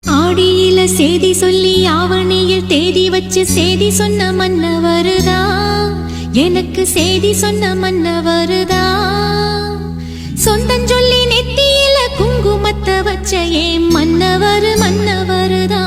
ஆடியில சேதி சொல்லி ஆவணியில் தேதி வச்சு சேதி சொன்ன மன்னவருதா, எனக்கு சேதி சொன்ன மன்னவருதா. சொந்தஞ்சொல்லி நெத்தியில குங்குமத்தை வச்ச ஏன் மன்னவரு மன்னவருதா.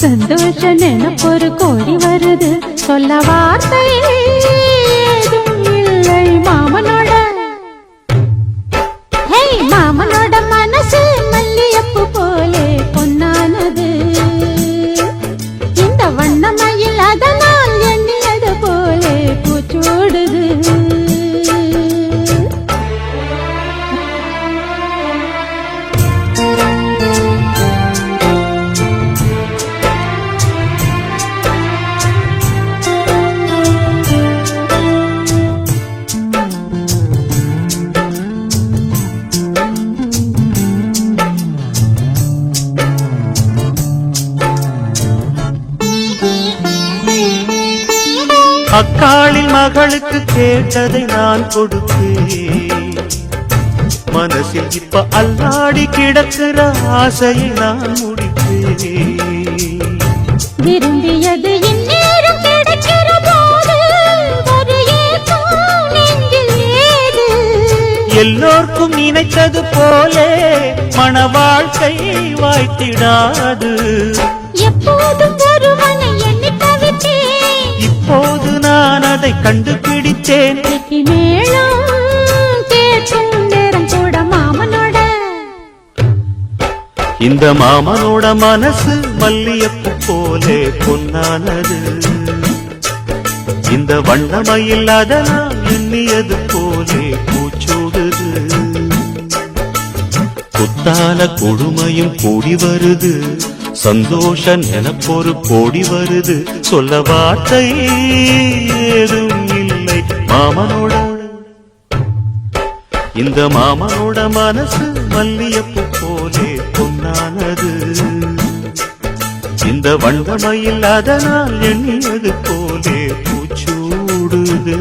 சந்தோஷ நினைப்பொரு கோடி வருது சொல்ல வார்த்தை ஏதும் இல்லை மாமனோட மாமனோட மனசு மல்லியப்பு போலே பொன்னானது இந்த வண்ணமயில் அதனால் எண்ணியது போலே பூச்சோடுது அக்காளின் மகளுக்கு கேட்டதை நான் கொடுத்தேன் மனசில் இப்ப அல்லாடி கிடக்கிற ஆசையை நான் முடித்தேன் விரும்பியது இந்நேரம் கிடைக்கிற போது ஒரு ஏக்கம் நெஞ்சில் ஏது எல்லோர்க்கும் நினைத்தது போலே மன வாழ்க்கை வாய்த்திடாது எப்போதும் ஒருவனை எண்ணி தவித்தேன் இப்போது நான் அதை கண்டுபிடித்தேன் மேளம் கேட்கும் நேரம் கூட மாமனோட இந்த மாமனோட மனசு மல்லியப்பு போலே பொன்னானது இந்த வண்ணமயில் அதனால் எண்ணியது போலே பூச்சூடுது குத்தால கொடுமையும் கூடி வருது சந்தோஷ நினைப்பொரு கோடி வருது சொல்ல வார்த்தை ஏதும் இல்லை மாமனோட இந்த மாமனோட மனசு மல்லியப்பு போலே பொன்னானது இந்த வண்ணமயில் அதனால் எண்ணியது போலே பூச்சூடுது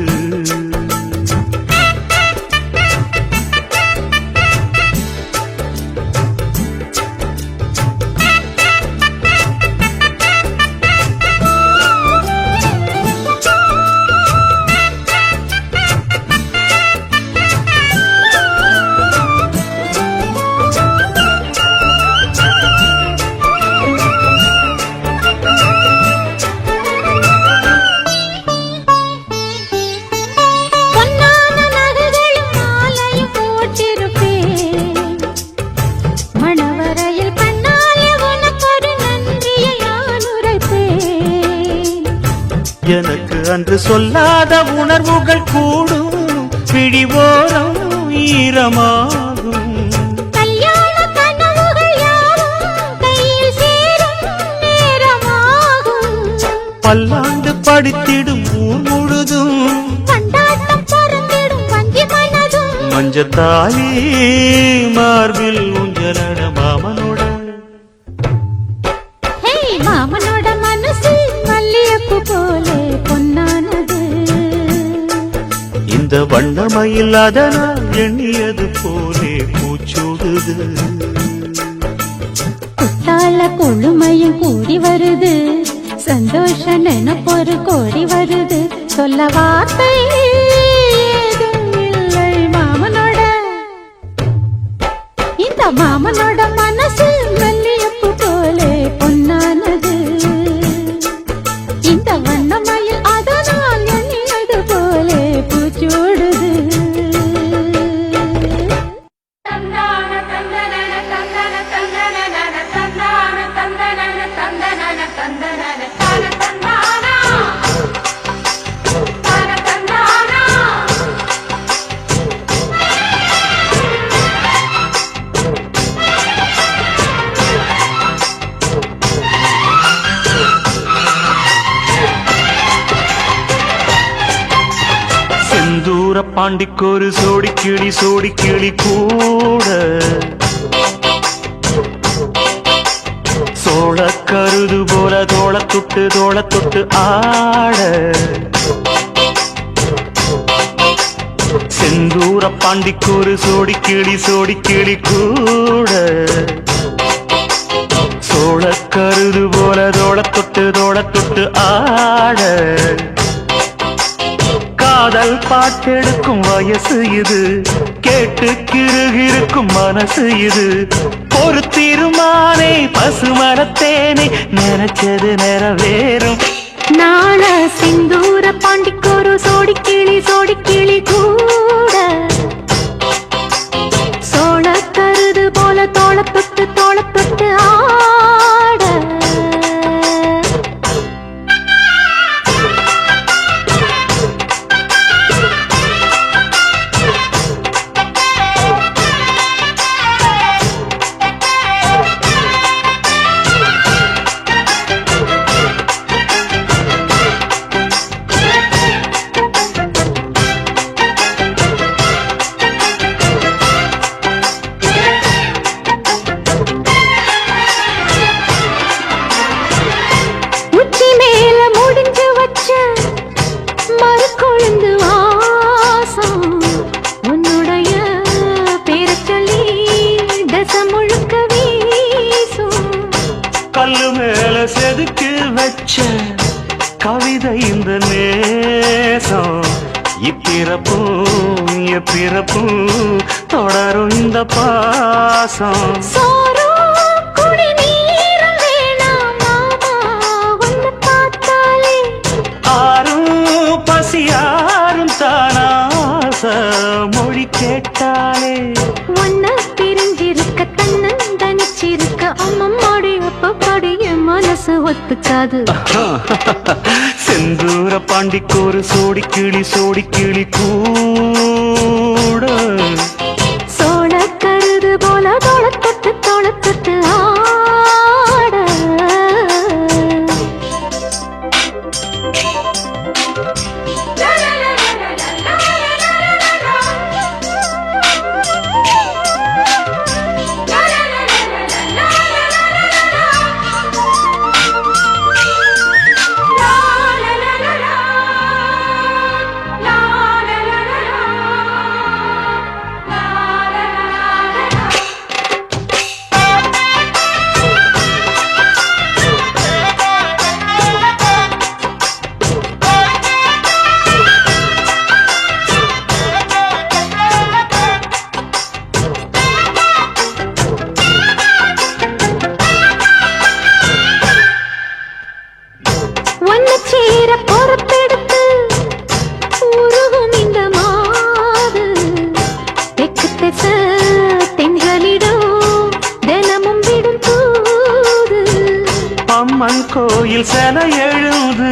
எனக்கு அன்று சொல்லாத உணர்வுகள் கூடும் பிடிவோரம் ஈரமாகும் கல்யாண கனவுகள் யாவும் கையில் சேரும் நேரமாகும் பல்லாண்டு படித்திடும் ஊர் முழுதும் கொண்டாட்டம் பறந்திடும் வங்கி மனதும் மஞ்சத்தாலி மார்பில் ஊஞ்சலட மாமனோட மாமனோட மனசு மல்லியப்பு போலே பொன்னானது இந்த வண்ணமயில் அதனால் எண்ணியது போலே பூச்சூடுது குத்தால கொழுமையும் கூடி வருது சந்தோஷ நினைப்பொரு கோடி வருது சொல்ல வார்த்தை ஏதும் இல்லை மாமனோட இந்த மாமனோட மனசு மல்லியப்பு போலே பொன்னானது இந்த வண்ணமயில் அதனால் எண்ணியது போலே பூச்சூடுது பாண்டிக்கொரு சோடி கிளி கூட சோழ கருது போல தோள தொட்டு ஆட செந்தூர பாண்டிக்கொரு சோடி கிளி கூட சோழ கருது போல தோள தொட்டு ஆட காதல் பாட்டெடுக்கும் வயசு இது, கேட்டு கிருகிருக்கும் மனசு இது. ஒரு தீர்மானே பசுமரத்தேனே, நினைச்சது நிறைவேறும். நாள சிந்தூர பாண்டிக்கொரு சோடி கிளி கூட சோழ கருது போல தோளப்பட்டு ஆட. கல்லு மேல செதுக்கு வச்ச கவிதை இந்த நேசம், இப்பிறப்பும் எப்பிறப்பும் தொடரும் இந்த பாசம். ஆரும் பசியாரும் தானாச மொழி கேட்டாலே ஒன்ன பிரிஞ்சிருக்க தன்னந்தனிச்சிருக்க அம்மம்மாடி அப்பப்பாடி என் மனசு ஒத்துக்காது. செந்தூர பாண்டிக்கொரு சோடி கிளி கூட சோழ கருது போல தோளத்தொட்டு ஆட. அம்மன் கோயில் சில எழுது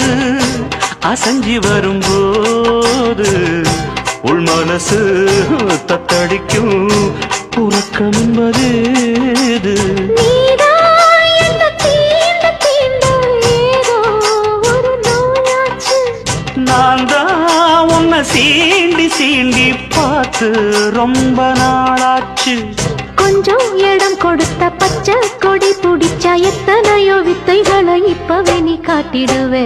அசஞ்சி வரும்போது உள் மனசு தத்தடிக்கும். உறக்கம் என்பது நான் தான் உன்னை சீண்டி பார்த்து ரொம்ப நாளாச்சு. கொஞ்சம் இடம் கொடுத்த பச்சை கொடி பிடிச்சா எத்தனையோ வித்தைகளை இப்பவே நீ காட்டிடுவே.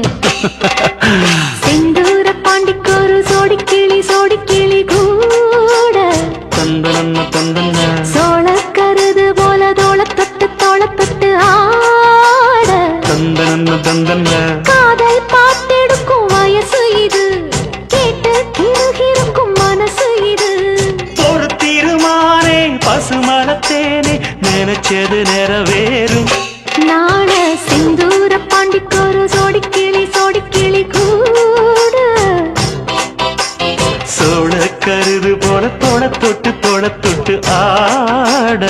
செந்தூர பாண்டிக்கொரு சோடி கிளி கூட சோழ கருது போல தோளப்பட்டு ஆட. காதல் பாட்டெடுக்கும் வயசு இது, கேட்டு கிருகிருக்கும் மனசு இது. ஒரு தீர்மானே பசுமரத்தேனே, நினைச்சது நிறைவேறும். நாள சிந்தூர பாண்டிக்கொரு சோடி கிளி கூட சோழ கருது போல தோளத்தொட்டு ஆட.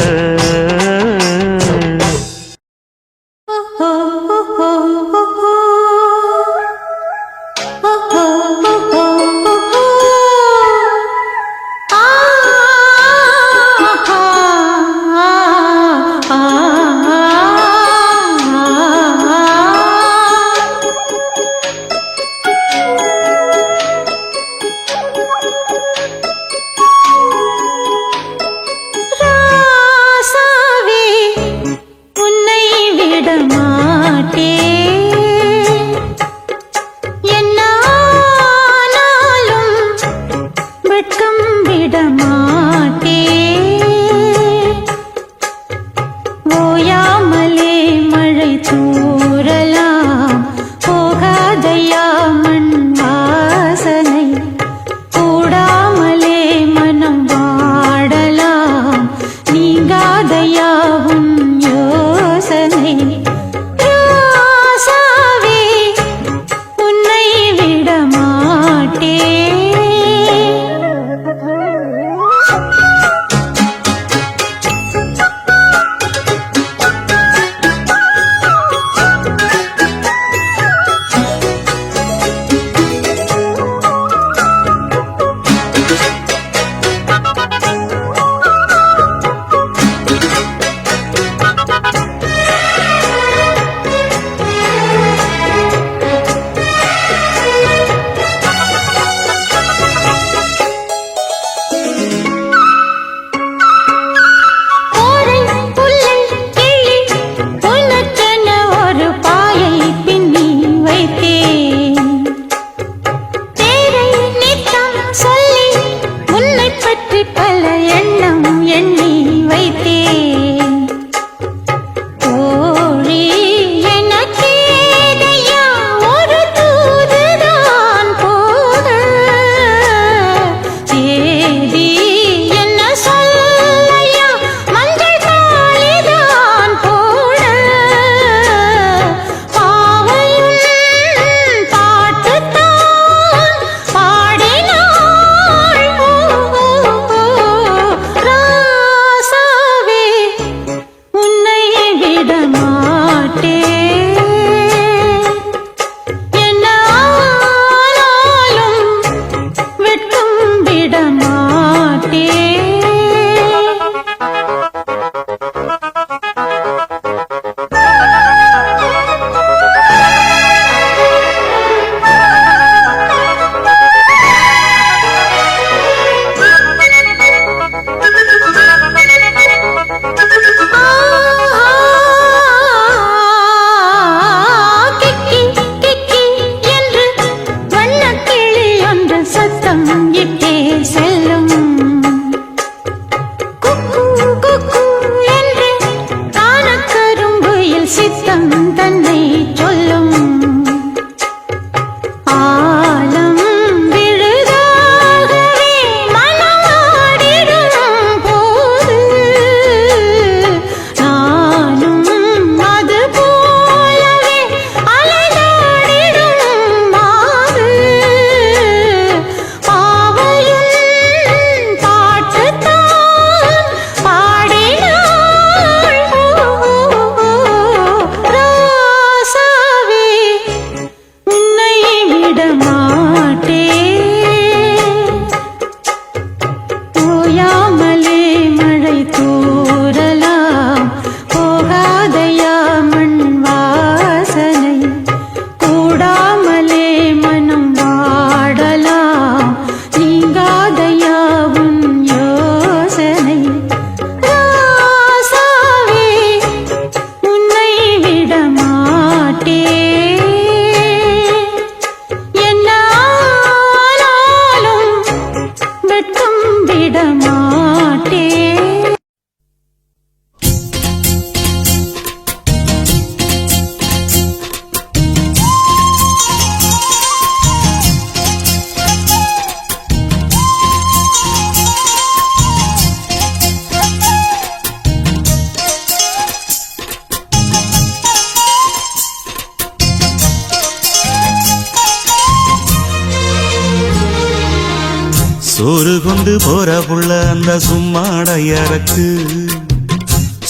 சோறு கொண்டு போற புள்ள அந்த சும்மாடையறக்கு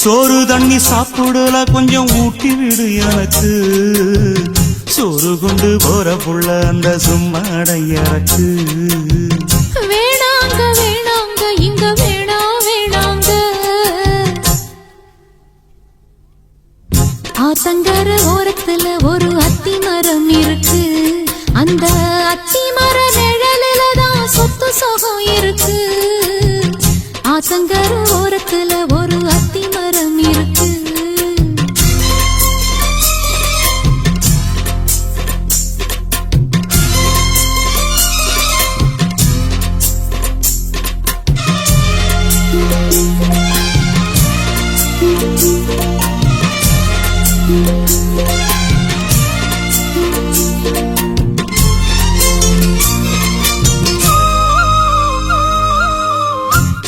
சோறு தண்ணி சாப்பிடல கொஞ்சம் ஊட்டி விடு எனக்கு சோறு கொண்டு போற புள்ள அந்த சும்மாடையறக்கு வேணாங்க வேணாங்க இங்க வேணா வேணாங்க ஆத்தங்கர ஓரத்துல ஒரு அத்தி மரம் இருக்கு அந்த அத்தி மர நிழலில தான் சொத்து சுகம் இருக்கு ஆத்தங்கர ஓரத்துல ஒரு அத்தி மரம் இருக்கு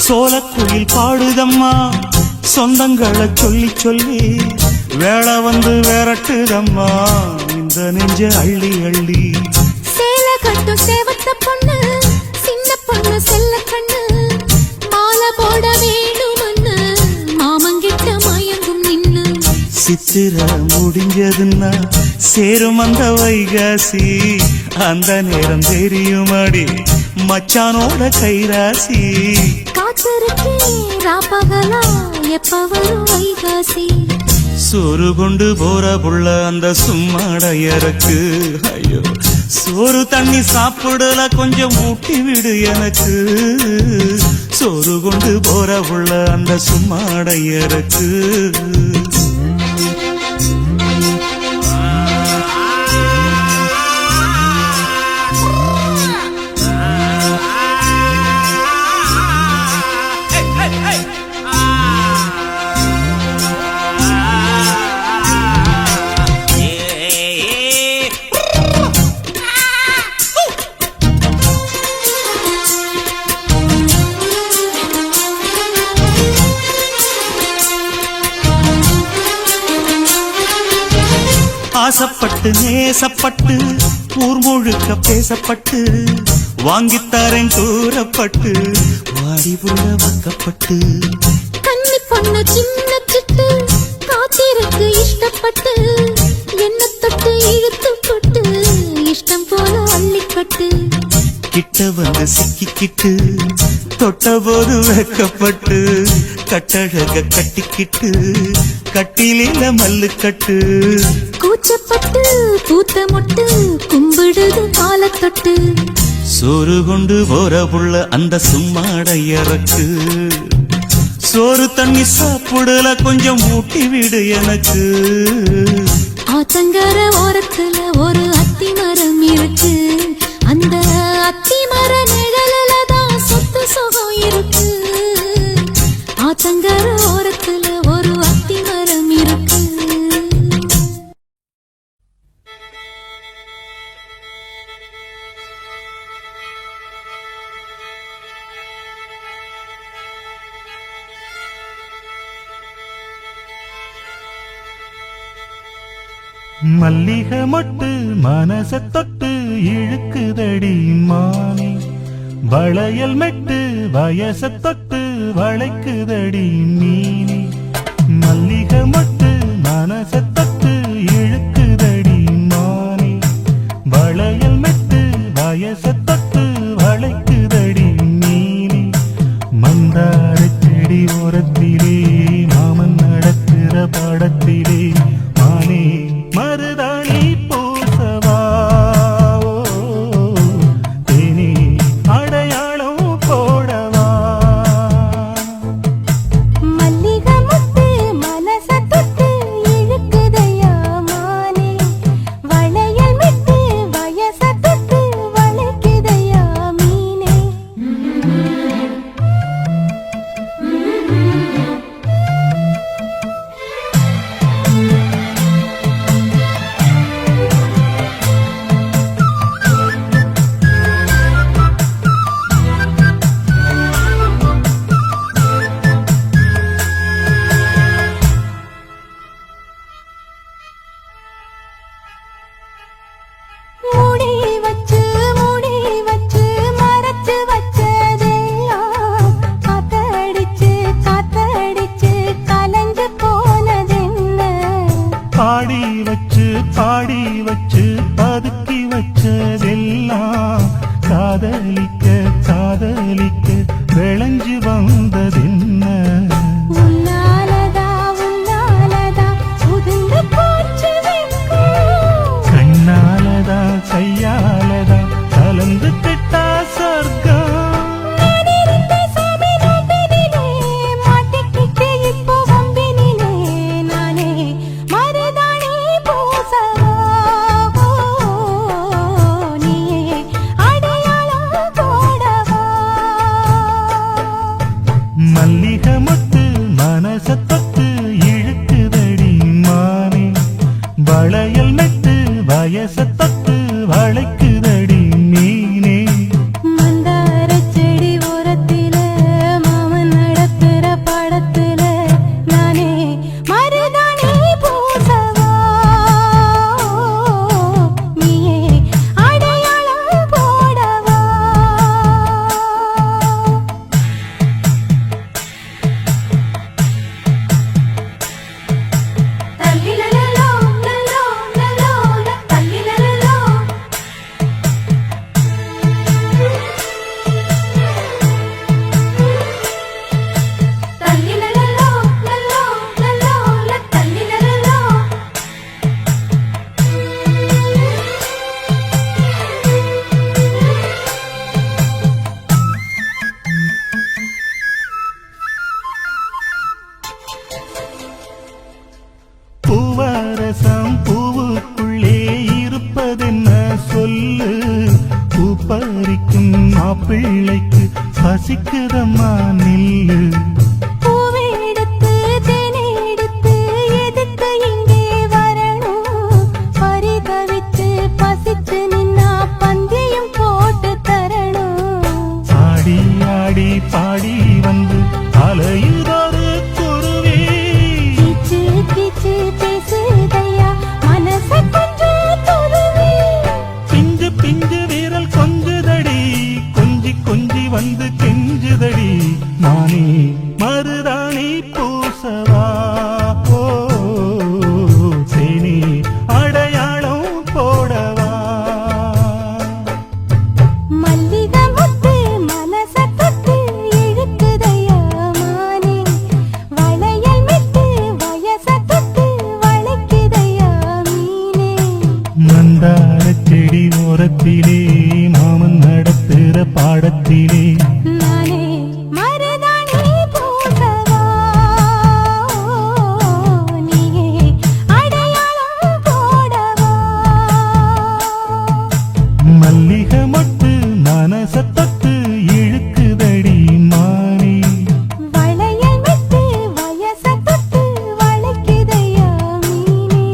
சோலக்குயில் பாடுதம்மா சொந்தங்களை சொல்லி சொல்லி வேளை வந்து விரட்டுதம்மா இந்த நெஞ்ச அள்ளி அள்ளி சேலை கட்டும் சேவத்த பொண்ணு சின்ன பொண்ணு செல்ல கண்ணு மாலை போட வேணும்னு மாமங்கிட்ட மயங்கும் நின்னு சித்திர முடிஞ்சதுன்னா சேரும் அந்த வைகாசி அந்த நேரம் தெரியுமாடி மச்சானோட கைராசி காத்திருக்கேன் ராப்பகலா எப்ப வரும் வைகாசி சோறு கொண்டு போற புள்ள அந்த சும்மாடையறக்கு ஐயோ சோறு தண்ணி சாப்பிடல கொஞ்சம் ஊட்டி விடு எனக்கு சோறு கொண்டு போற புள்ள அந்த சும்மாடையறக்கு ஆசப்பட்டு நேசப்பட்டு ஊர் முழுக்க பேசப்பட்டு வாங்கித்தாரேன் கூறப்பட்டு வாடி புள்ள வாக்கப்பட்டு கன்னி பொண்ணு சின்ன சிட்டு காத்திருக்கு இஷ்டப்பட்டு என்ன தொட்டு இழுத்து போட்டு இஷ்டம் போல அள்ளிக்கட்டு கிட்ட வந்து சிக்கிக்கிட்டு தொட்ட போது வைக்கப்பட்டு கட்டழக கட்டிக்கிட்டு கட்டிலில மல்லு கட்டு கூச்சப்பட்டு பூத்த மொட்டு கும்பிடுது காலத்தொட்டு சோறு கொண்டு போற புள்ள அந்த சும்மாடையறக்கு சோறு தண்ணி சாப்பிடல கொஞ்சம் ஊட்டி விடு எனக்கு ஆத்தங்கர ஓரத்துல ஒரு அத்தி மரம் இருக்கு அந்த அத்தி மர நிழலில தான் சொத்து சுகம் இருக்கு ஆத்தங்கர ஓரத்துல ஒரு அத்தி மரம் இருக்கு மல்லிகை மொட்டு மனச தொட்டு இழுக்குதடி மானே வளையல் மெட்டு வயச தொட்டு வளைக்குதடி மீனே மல்லிகை மொட்டு மனச தொட்டு இழுக்குதடி மானே வளையல் மெட்டு வயச தொட்டு வளைக்குதடி மீனே மந்தார செடி ஓரத்திலே மாமன் நடக்கிற படத்திலே மானே மருதாணி பூசவா தேனி அடையாளம் போடவா மல்லிகை மொட்டு மனச தொட்டு இழுக்குதையா மானே வளையல் மெட்டு வயச தொட்டு வளைக்குதையா மீனே மூடி வச்சு மறைச்சு வச்ச பாடி வச்சு பதுக்கி வச்சதெல்லாம் காதலிக்க காதலிக்க விளைஞ்சு வந்ததென்ன உன்னாலதா உன்னாலதா உதிர்ந்து போச்சு வெட்கம் கண்ணாலதா கையாலதா கலந்து கிட்டா சொர்க்கம் மல்லிகை மொட்டு மனச தொட்டு இழுக்குதடி மானே வளையல் மெட்டு வயச தொட்டு வளைக்குதடி மீனே மந்தார செடி ஓரத்தில மாமன் நடத்துற படத்துல நானே மருதாணி பூசவா நீயே அடையாளம் போடவா தல்லிலலலோ லலோ லலோ தல்லிலலலோ தல்லிலலலோ லலோ லலோ தல்லிலலலோ பூவரசம் பூவுக்குள்ளே இருப்பதென்ன சொல்லு பூ பறிக்கும் மாப்பிள்ளைக்கு பசிக்குதம்மா நில்லு பூவெடுத்து தேனெடுத்து எதுக்கு இங்கே வரணும் பரிதவித்து பசிச்சு நின்னா பந்தியும் போட்டு தரணும் ஆடி ஆடி பாடி வந்து அலையுதொரு குருவி கீச்சு கீச்சு பேசுதையா மனச கொஞ்சம் துருவி பிஞ்சு பிஞ்சு வீரல் கொஞ்சுதடி கொஞ்சி கொஞ்சி வந்து கெஞ்சுதடி நானே மருதாணி பூசவா ஓ சேனி அடையாளம் போடவா மல்லிகை முத்து மனச தொட்டு இழுக்குதையா மானே வளையல் மெட்டு வயச தொட்டு வளைக்குதையா மீனே மந்தார செடி ஓரத்திலே மாமன் நடத்துற பாடத்திலே நானே மருதாணி பூசவா நீயே அடையாளம் போடவா மல்லிகை மொட்டு மனச தொட்டு இழுக்குதடி மானே வளையல் மெட்டு வயச தொட்டு வளைக்குதையா மீனே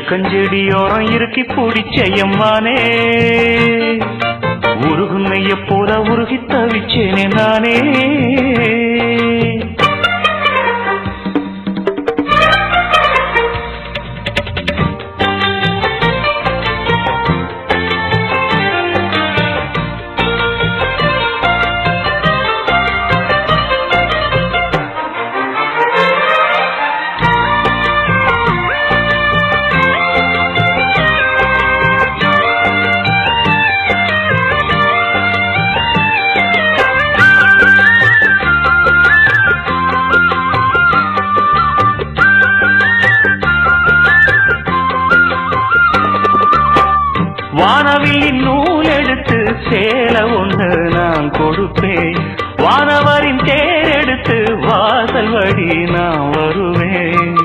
இருக்கஞ்செடியோரம் இருக்கி பிடிச்சையம்மானே உருகுன்னைய போல உருகி தவிச்சேனே நானே வானவில்லின் நூல் எடுத்து சேல ஒன்று நான் கொடுப்பேன் வானவரின் தேர் எடுத்து வாசல் வழி நான் வருவேன்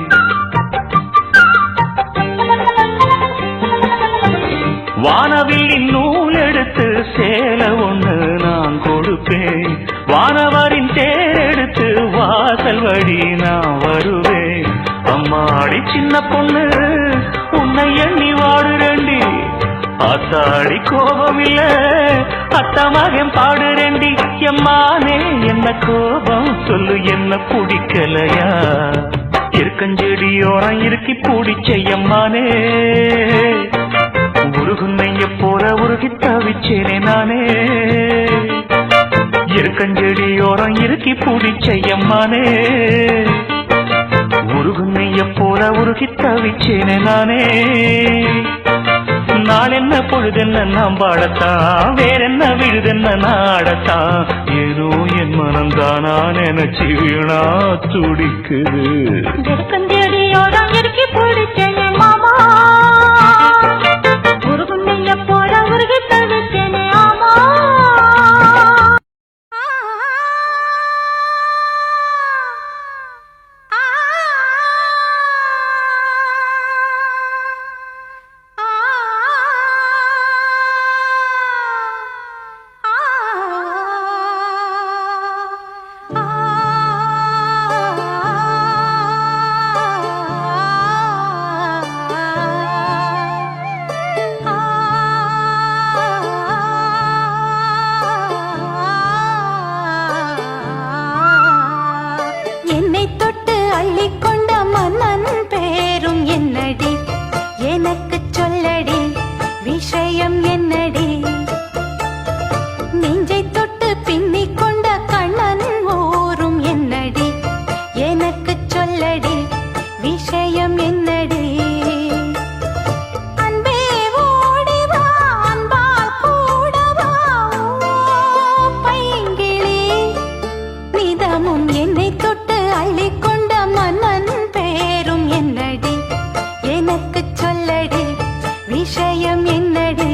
வானவில்லின் நூல் எடுத்து சேல ஒன்று நான் கொடுப்பேன் வானவரின் தேர் எடுத்து வாசல் வழி நான் வருவேன் அம்மாடி சின்ன பொண்ணு உன்னை எண்ணி வாடுறேண்டி ஆத்தாடி கோபம் இல்ல அத்தமகன் பாடுறேண்டி எம்மானே என்ன கோபம் சொல்லு என்ன பிடிக்கலையா இருக்கஞ்செடியோரம் இருக்கி பிடிச்சையம்மானே உருகுன்னைய போல உருகி தவிச்சேனே நானே இருக்கஞ்செடியோரம் இருக்கி பிடிச்சையம்மானே உருகுன்னைய போல உருகி தவிச்சேனே நானே நாள் என்ன பொழுதென்ன நாம் பாடத்தான் வேறென்ன விழுதென்ன நாடத்தான் ஏதோ என் மனம் தானா நினைச்சு வீணா துடிக்குது இருக்கஞ்செடியோரம் இருக்கி பிடிச்சேனே மாமா உருகுன்னைய போல உருகி தவிச்சேனே ஆமா என்னை தொட்டு அள்ளிக்கொண்ட மன்னன் பேரும் என்னடி எனக்கு சொல்லடி விஷயம் என்னடி நெஞ்சை தொட்டு பின்னிக் கொண்ட கண்ணன் ஊரும் என்னடி எனக்கு சொல்லடி விஷயம் என்னடி அன்பே ஓடி வா அன்பால் கூட வா பைங்கிளி நிதமும் என்னை தொட்டு அள்ளிக்கொண்ட மன்னன் பேரும் என்னடி எனக்கு சொல்லடி விஷயம் என்னடி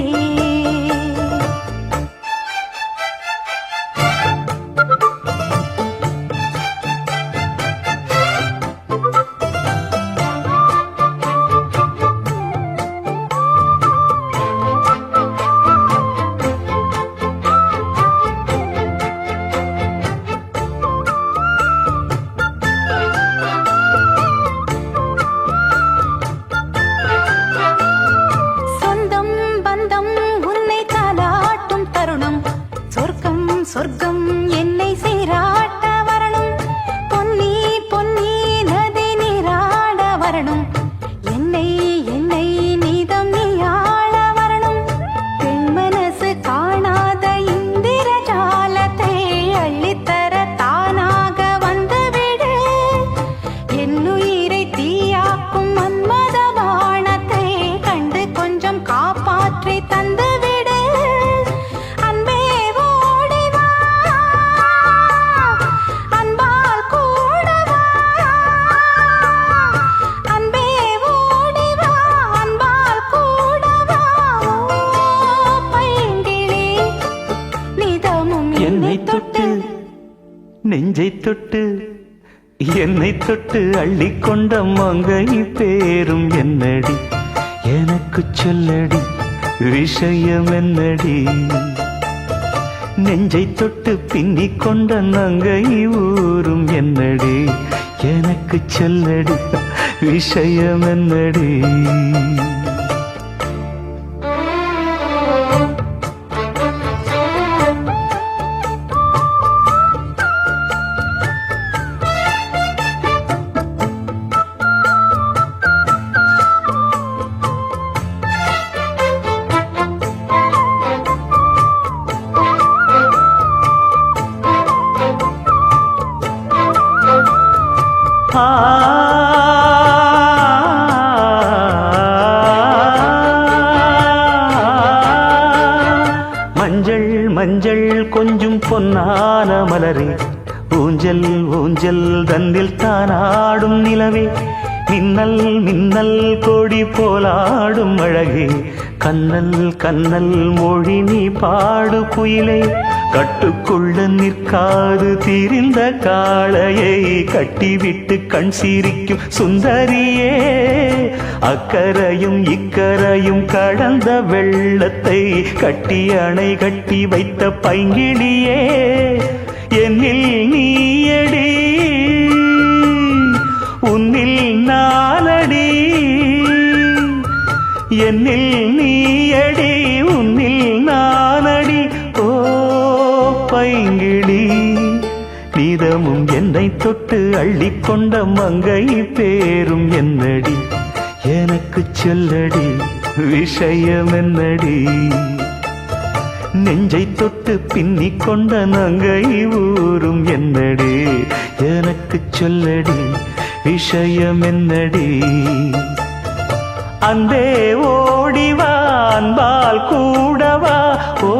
சொந்தம் பந்தம் உன்னை தாலாட்டும் தருணம் சொர்க்கம் சொர்க்கம் என்னை சீராட்ட வரணும் பொன்னி பொன்னி நதி நீராட வரணும் என்னை என்னை நீதம் நீயாள வரணும் பெண் மனசு காணாத இந்திர ஜாலத்தை அள்ளித்தர தானாக வந்துவிடு என்னுயிரை தீயாக்கும் மன்மத பாணத்தை கண்டு கொஞ்சம் காப்பாற்றி தந்துவிடு அன்பே ஓடி வா அன்பால் கூட வா அன்பே ஓடி வா அன்பால் கூட வா பைங்கிளி நிதமும் என்னை தொட்டு நெஞ்சை தொட்டு என்னை தொட்டு அள்ளிக்கொண்ட மங்கை பேரும் என்னடி எனக்கு சொல்லடி விஷயம் என்னடி நெஞ்சை தொட்டு பின்னிக் கொண்ட நங்கை ஊரும் என்னடி எனக்கு சொல்லடி விஷயம் என்னடி? மஞ்சள் மஞ்சள் கொஞ்சம் பொன்னான மலரே, ஊஞ்சல் ஊஞ்சல் தந்தில் தானாடும் நிலவே, மின்னல் மின்னல் கொடி போலாடும் அழகே, கண்ணல் கண்ணல் மொழி நீ பாடு குயிலே, கட்டுக்குள்ள நிற்காது திரிந்த காளையை கட்டிவிட்டு கண் சிரிக்கும் சுந்தரியே, அக்கரையும் இக்கரையும் கடந்த வெள்ளத்தை கட்டி அணை கட்டி வைத்த பைங்கிளியே, என்னில் நீயடி உன்னில் நானடி, என்னில் நீயடி உன்னில் நானடி, ஓ பைங்கிளி நீதமும் என்னை தொட்டு அள்ளிக்கொண்ட மங்கை பேரும் என்னடி, எனக்கு சொல்லடி விஷயம் என்னடி, நெஞ்சை தொட்டு பின்னிக் கொண்ட நங்கை ஊரும் என்னடி, எனக்கு சொல்லடி விஷயம் என்னடி, அந்தே ஓடிவா அன்பால் கூடவா, ஓ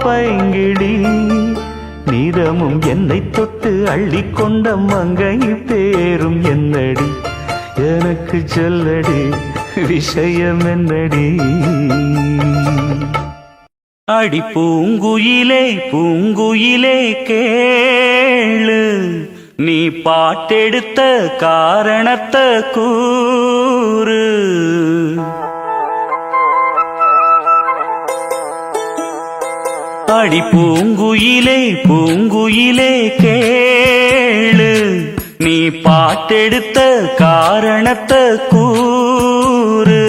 பைங்கிளி நீதமும் என்னை தொட்டு அள்ளிக்கொண்ட மங்கை பேரும் என்னடி, எனக்கு சொல்லடி விஷயம் என்னடி. அடி பூங்குயிலே பூங்குயிலே கேளு, நீ பாட்டெடுத்த காரணத்தை கூறு, அடி பூங்குயிலே பூங்குயிலே கேளு, நீ பாட்டெடுத்த காரணத்தை கூறு,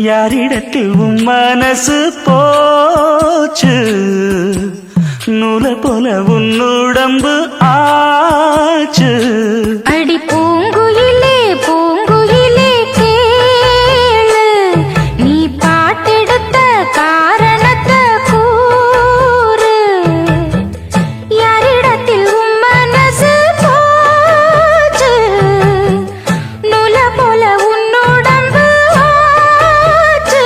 யாரிடத்தில் உன் மனசு போச்சு, நூலை போல உன் உடம்பு ஆச்சு, அடி பூங்குயிலே பூங்குயிலே கேளு, நீ பாட்டெடுத்த காரணத்தை கூறு, யாரிடத்தில் உன் மனசு போச்சு, நூலை போல உன் உடம்பு ஆச்சு,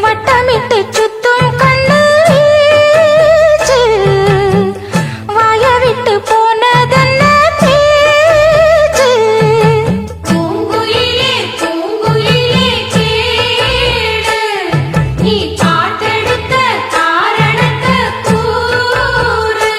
வட்டமிட்டு சுத்தும் கண்ணு வீச்சு, வாய விட்டு போனதென்ன பேச்சு, பூங்குயிலே பூங்குயிலே கேளு, நீ பாட்டெடுத்த காரணத்தை கூறு.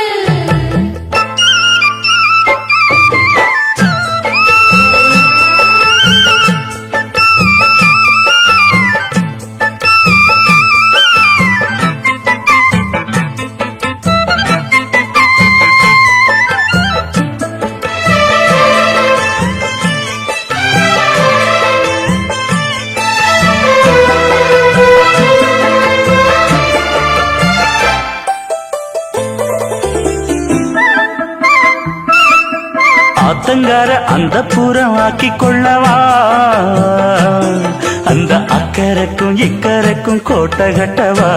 ஆத்தங்கார அந்த புறம் ஆக்கிக் கொள்ளவா, அந்த அக்கரைக்கும் இக்கரைக்கும் கோட்டை கட்டவா,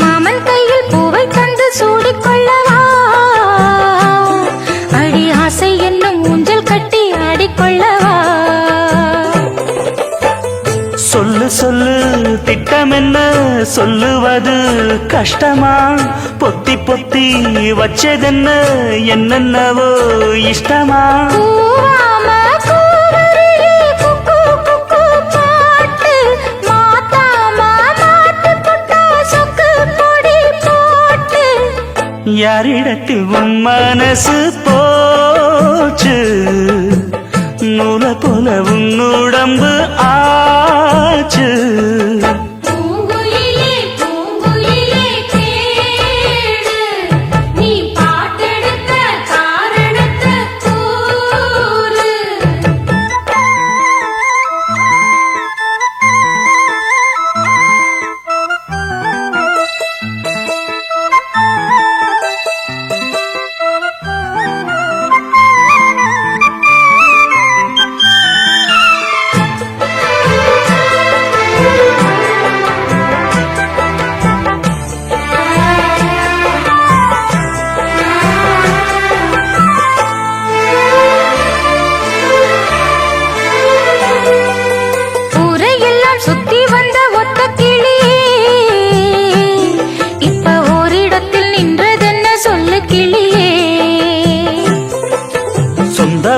மாமன் கையில் பூவை தந்து சூடிக்கொள்ளவா, அடி ஆசை என்னும் ஊஞ்சல் கட்டி ஆடிக்கொள்ளவா, சொல்லு சொல்லு திட்டம் என்ன சொல்லுவது கஷ்டமா, பொத்தி பொத்தி வச்சதென்ன என்னென்னவோ இஷ்டமா, கூவாம கூவருளி குக்கு குக்கு பாட்டு, மாத்தாம மாட்டு புட்டா சொக்கு பொடி போட்டு, யாரிடத்தில் உன் மனசு போச்சு, நூலை போல உன் உடம்பு ஆச்சு, பூங்குயிலே பூங்குயிலே கேளு, நீ பாட்டெடுத்த காரணத்தை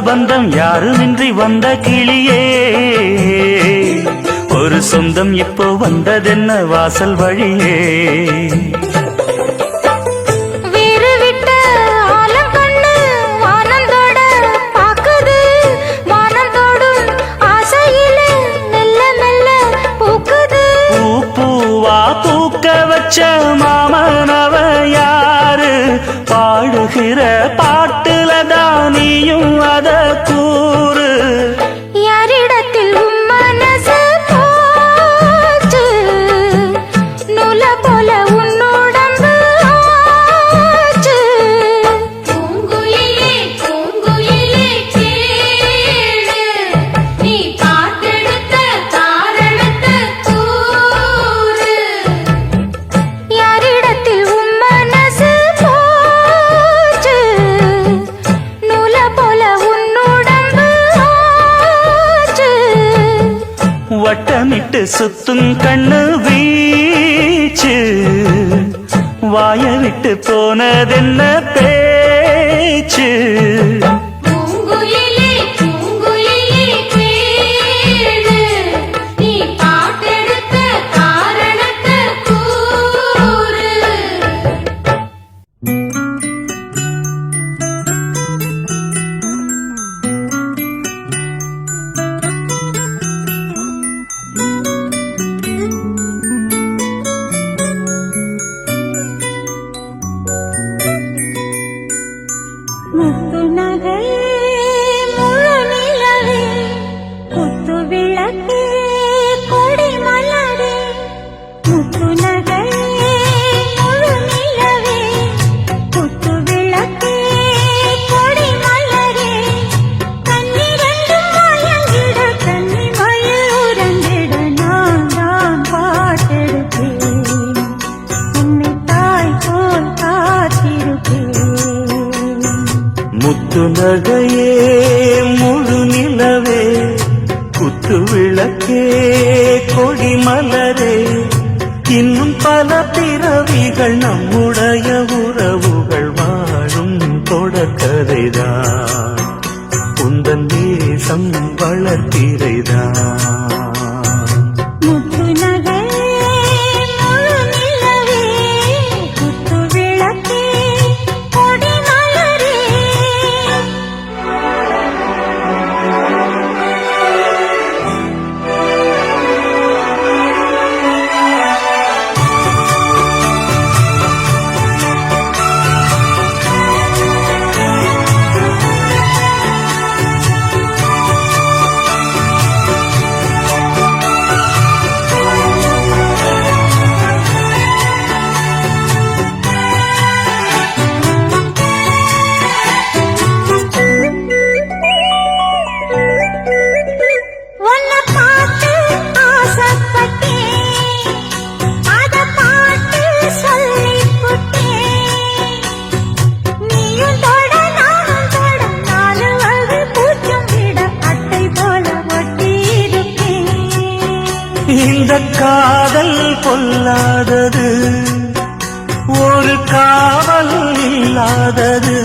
பந்தம் யாருமின்றி வந்த கிளியே ஒரு சொந்தம் இப்போ வந்ததென்ன வாசல் வழியே வீறு விட்ட ஆலங்கண்ணு வானந்தோட பாக்குது வானந்தோடும் ஆசையிலே மெல்ல மெல்ல பூக்குது பூ பூவா பூக்க வச்ச மாமனவ யாரு பாடுகிற பாட்டுல தானியும் அத கூறு யாரிடத்தில் உன் மனசு போச்சு நூல போல உன்னுடம்பு ஆச்சு பூங்குயிலே பூங்குயிலே கேளு நீ பார்த்தெடுத்த காரணத்தை கூறு யாரிடத்தில் உன் மனசு போச்சு நூல போல உன்னுடம்பு ஆச்சு வட்டமிட்டு சுத்தும் கண்ணு வீச்சு வாய விட்டு போனதென்ன பேச்சு பூங்குயிலே பூங்குயிலே கேளு நீ பாட்டெடுத்த காரணத்தை கூறு முத்து நகை முழு நிலவே குத்து விளக்கு கொடி மலரே முத்து நகை முழு நிலவே குத்து விளக்கு கொடி மலரே கண்ணிரண்டும் மயங்கிட கண்ணி மயில் உறங்கிட நான் தான் பாட்டெடுப்பேன் உன்னை தாய் போல் காத்திருப்பேன் முத்து நகையே முழு நிலவே குத்து விளக்கே கொடி மலரே இன்னும் பல பிறவிகள் நம்முடைய உறவுகள் வாழும் தொடர்கதைதான் உந்தன் தேசம் வளர்த்திரைதான் முத்து நகை முழு நிலவே குத்து விளக்கே கொடி மலரே உன்னை பார்த்து ஆசைப்பட்டேன் அத பாட்டு சொல்லிப் புட்டேன் நீயும் தொட நானும் தொட நாலு வகை பூச்சம் விட அட்டை போல ஒட்டியிருப்பேன் இந்த காதல் பொல்லாதது ஒரு காவல் இல்லாதது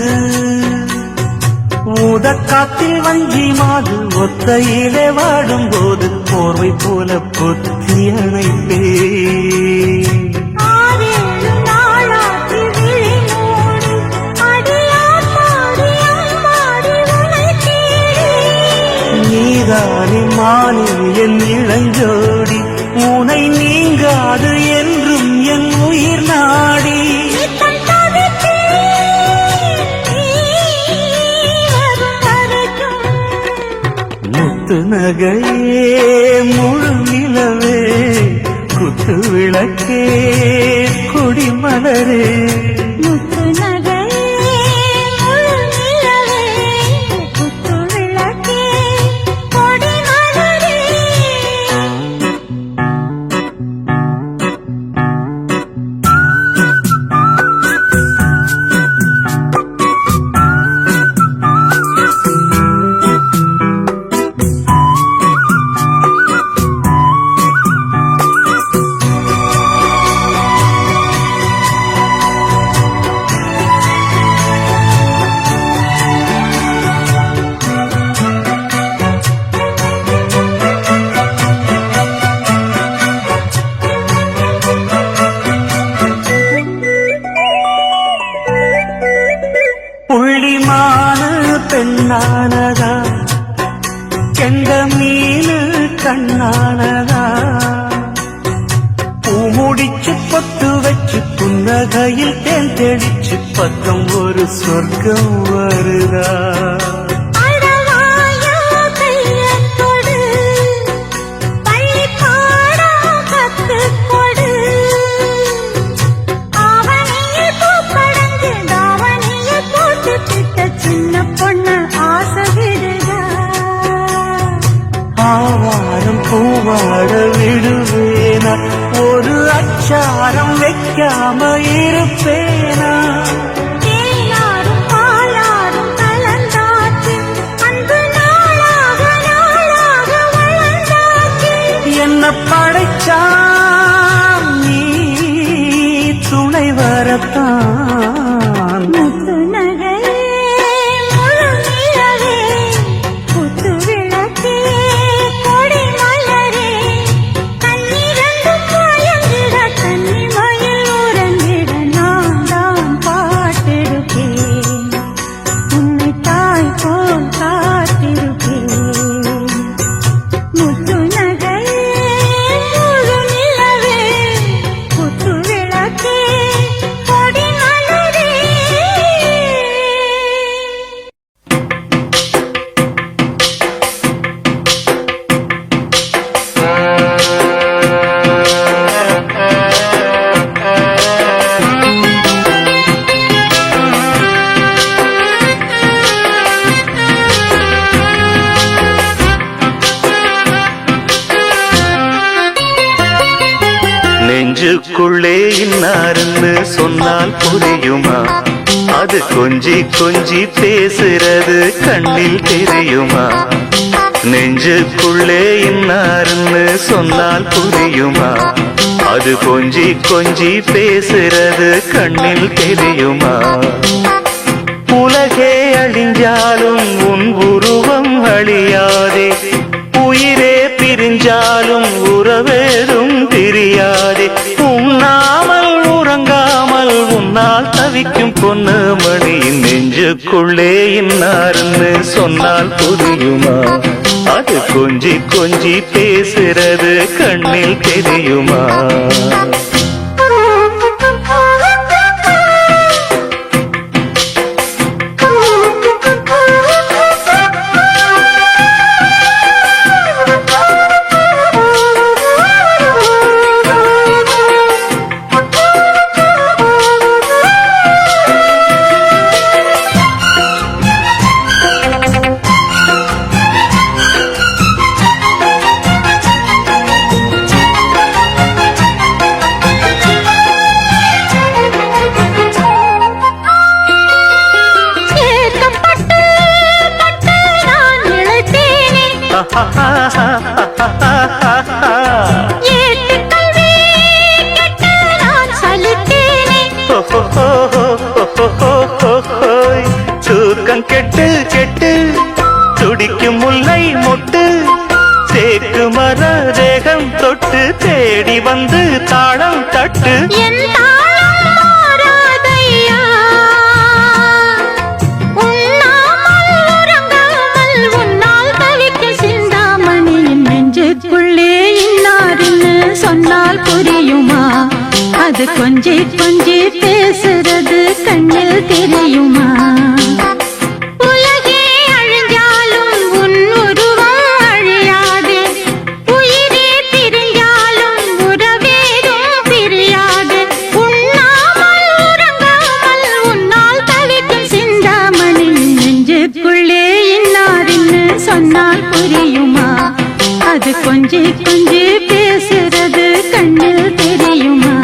ஊதக்காத்தில் வஞ்சி மாது ஒத்தையிலே வாடும்போது போர்வை போல பொத்தி அணைப்பேன் ஆறேழு நாளாகி விழி மூடி அடியார் பாடி அம்மாடி உனை தேடி நீதானே மானே என் இளஞ்சோடி உனை நீங்காது என்றும் என் உயிர் நாடி நித்தம் தவித்தேன் நீ வரும் வரைக்கும் முத்து நகையே முழு நிலவே குத்து விளக்கே கொடி மலரே முத்து நகை முழு நிலவே குத்து விளக்கே கொடி மலரே கெண்ட மீனு கண்ணானதா பூமுடிச்சு பொட்டு வச்சு புன்னகையில் தேன் தெளிச்சு பக்கம் ஒரு சொர்க்கம் வருதா ஆவாரம் பூவாட விடுவேனா ஒரு அச்சாரம் வைக்காம இருப்பேனா என்ன படைச்சா நீ துணை வரத்தான் நெஞ்சுக்குள்ளே இன்னாருன்னு சொன்னால் புரியுமா அது கொஞ்சி கொஞ்சி பேசுறது கண்ணில் தெரியுமா நெஞ்சுக்குள்ளே இன்னாருன்னு சொன்னால் புரியுமா அது கொஞ்சி கொஞ்சி பேசுறது கண்ணில் தெரியுமா உலகே அழிஞ்சாலும் உன் உருவம் அழியாதே உயிரே பிரிஞ்சாலும் உறவேதும் பிரியாதே உண்ணாமல் உறங்காமல் உன்னால் தவிக்கும் பொண்ணு மணியின் நெஞ்சுக்குள்ளே இன்னாருன்னு சொன்னால் புரியுமா அது கொஞ்சி கொஞ்சி பேசுறது கண்ணில் தெரியுமா தூக்கம் கெட்டு கெட்டு துடிக்கும் முல்லை மொட்டு தேக்கு மர தேகம் தொட்டு தேடி வந்து தாளம் தட்டு சொன்னால் புரியுமா அது கொஞ்சி கொஞ்சி பேசுறது கண்ணில் தெரியுமா உலகே அழிஞ்சாலும் உன் உருவம் அழியாதே உயிரே பிரிஞ்சாலும் உறவேதும் பிரியாது உண்ணாமல் உறங்காமல் உன்னால் தவிக்கும் சிந்தாமணி நெஞ்சுக்குள்ளே இன்னாருன்னு சொன்னால் புரியுமா அது கொஞ்சி கொஞ்சி பேசுறது கண்ணில் தெரியுமா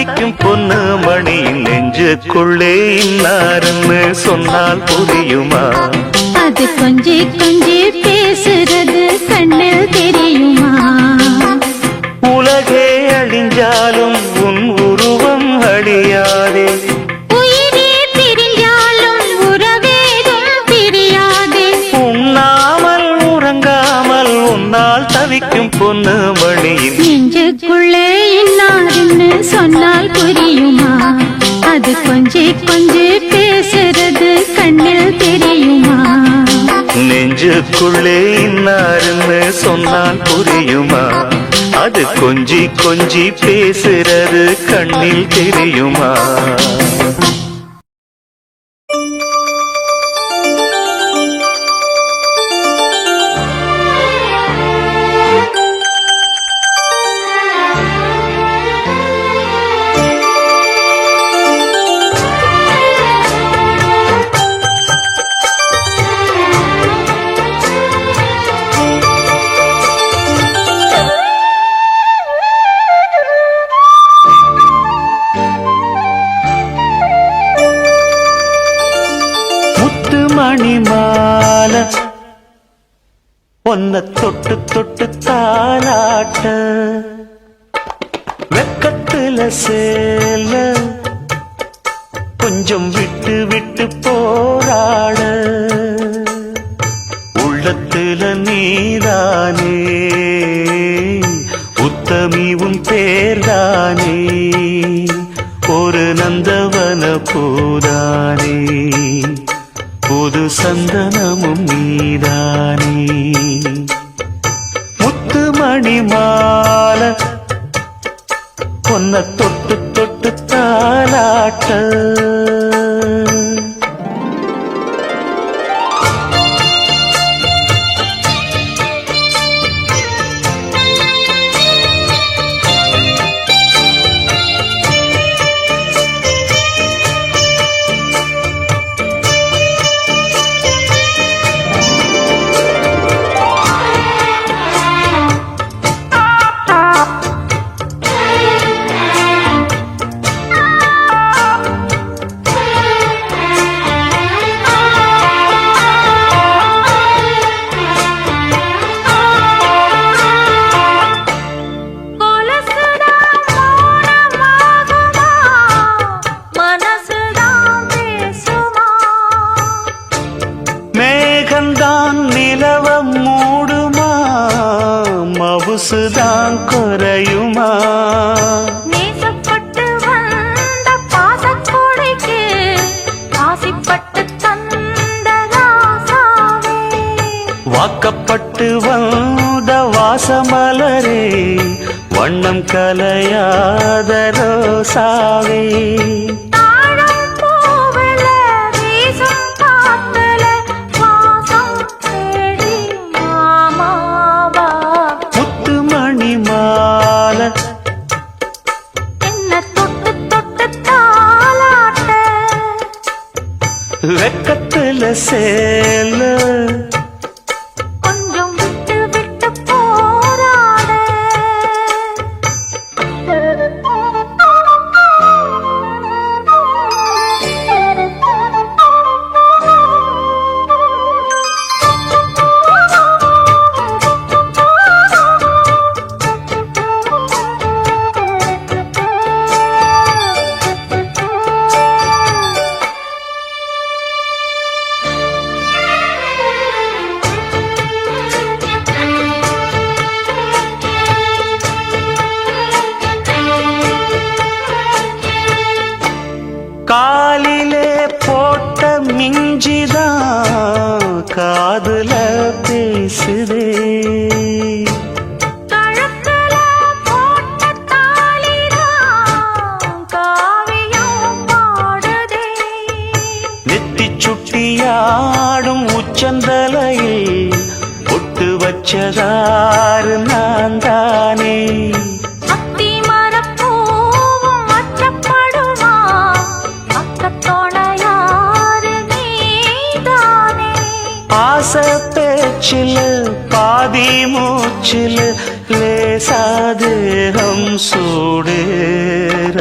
தவிக்கும் பொண்ணு மணியின் நெஞ்சுக்குள்ளே இன்னாருன்னு சொன்னால் புரியுமா? அது கொஞ்சி கொஞ்சி பேசுறது கண்ணில் தெரியுமா? உலகே அழிஞ்சாலும் உன் உருவம் அழியாதே, உயிரே பிரிஞ்சாலும் உறவேதும் பிரியாதே. உண்ணாமல் உறங்காமல் உன்னால் தவிக்கும் பொண்ணு மணியின் நெஞ்சுக்குள்ளே இன்னாருன்னு சொன்னால் புரியுமா? அது கொஞ்சி கொஞ்சி பேசுறது கண்ணில் தெரியுமா? நெஞ்சுக்குள்ளே இன்னாருன்னு சொன்னால் புரியுமா? அது கொஞ்சி கொஞ்சி பேசுறது கண்ணில் தெரியுமா? மணிமால ஒன்ன தொட்டு தொட்டு தாலாட்ட, வெக்கத்துல சேல கொஞ்சம் விட்டு விட்டு போராட, உள்ளத்துல நீதானே உத்தமி உன் பேர்தானே, ஒரு நந்தவன பூதானே புது சந்தனமும் நீதானே. முத்து மணி மால பொன்ன தொட்டு தொட்டு தாலாட்ட, நிலவம் மூடுமா மவுசுதான் குறையுமா? நேசப்பட்டு வந்த பாசக்கோடைக்கு ஆசைப்பட்டு தந்த ராசாவே, வாக்கப்பட்டு வந்த வாசமலரே வண்ணம் கலையாத ரோசாவே, வெக்கத்துல சேல கொஞ்சம் விட்டு விட்டு போராட, காலிலே போட்ட மிஞ்சிதான் காதுல பேசுதே, கழுத்துல போட்ட தாலிதான் காவியம் பாடுதே, நெத்தி சுட்டியாடும் உச்சந்தலையில் பொட்டு வச்சதாறு நான் தானே, ஆசை பேச்சில் பாதி மூச்சில் லேச லேசாதேகம் சூடேற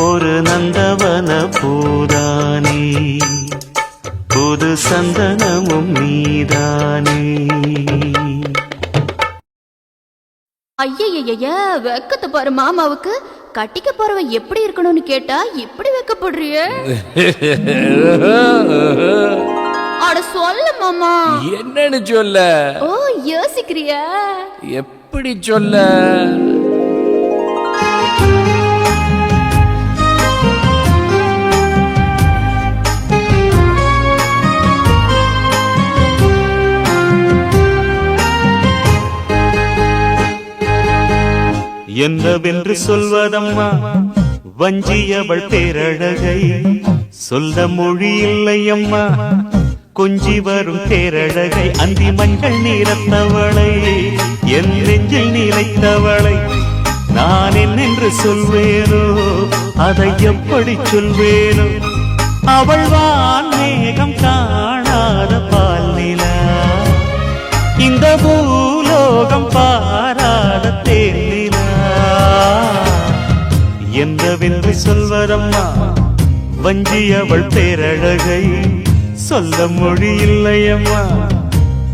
ஒரு நந்தவன பூதானே புது சந்தனமும் நீதானே. ஐயய்ய வெக்கத்தை பாரு மாமாவுக்கு. கட்டிக்க போறவன் எப்படி இருக்கணும்னு கேட்டா இப்படி வெக்கப்படுறிய? அட சொல்ல மாமா. என்னன்னு சொல்ல? ஓ யோசிக்கிறியா? எப்படி சொல்ல? என்னவென்று சொல்வதம்மா வஞ்சியவள் பேரழகை, சொல்ல மொழி இல்லையம்மா கொஞ்சி வரும் பேரழகை. அந்தி மஞ்சள் நீரத்தவளை, என் நெஞ்சில் நிலைத்தவளை நான் என்னென்று சொல்வேனோ, அதை எப்படி சொல்வேனோ. அவள் வான் மேகம் காணாத பால் நிலா, இந்த பூலோகம் பாராத தேனிலா. என்னவென்று சொல்வதம்மா வஞ்சியவள் பேரழகை, சொல்ல மொழி இல்லையம்மா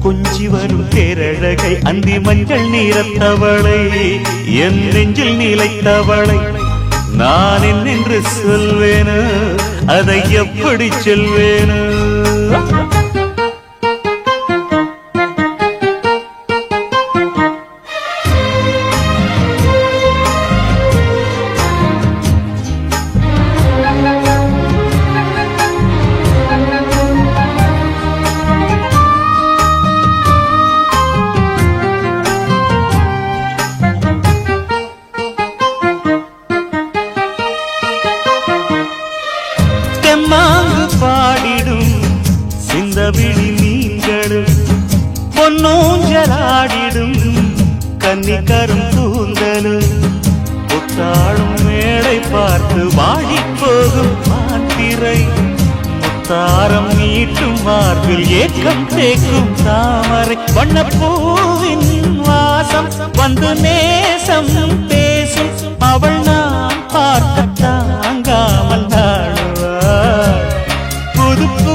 கொஞ்சி வரும் பேரழகை. அந்தி மஞ்சள் நீரத்தவளை, என் நெஞ்சில் நிலைத்தவளை நான் என்னென்று சொல்வேனோ, அதை எப்படி சொல்வேனோ. பாடிடும் சிந்தவிழி நீங்களும், பொன்னூஞ்சலாடிடும் கன்னிக்கரும் கூந்தலும், புத்தாளும் மேடை பார்த்து வாடி போகும் மாத்திரை, முத்தாரம் நீட்டும் மார்பில் ஏக்கம் தேக்கும் தாமரை. வண்ணப்பூவின் வாசம் வந்து நேசம் பேசும், அவள் நான் பார்க்க தாங்காமல் நாடுவாள். புது பூ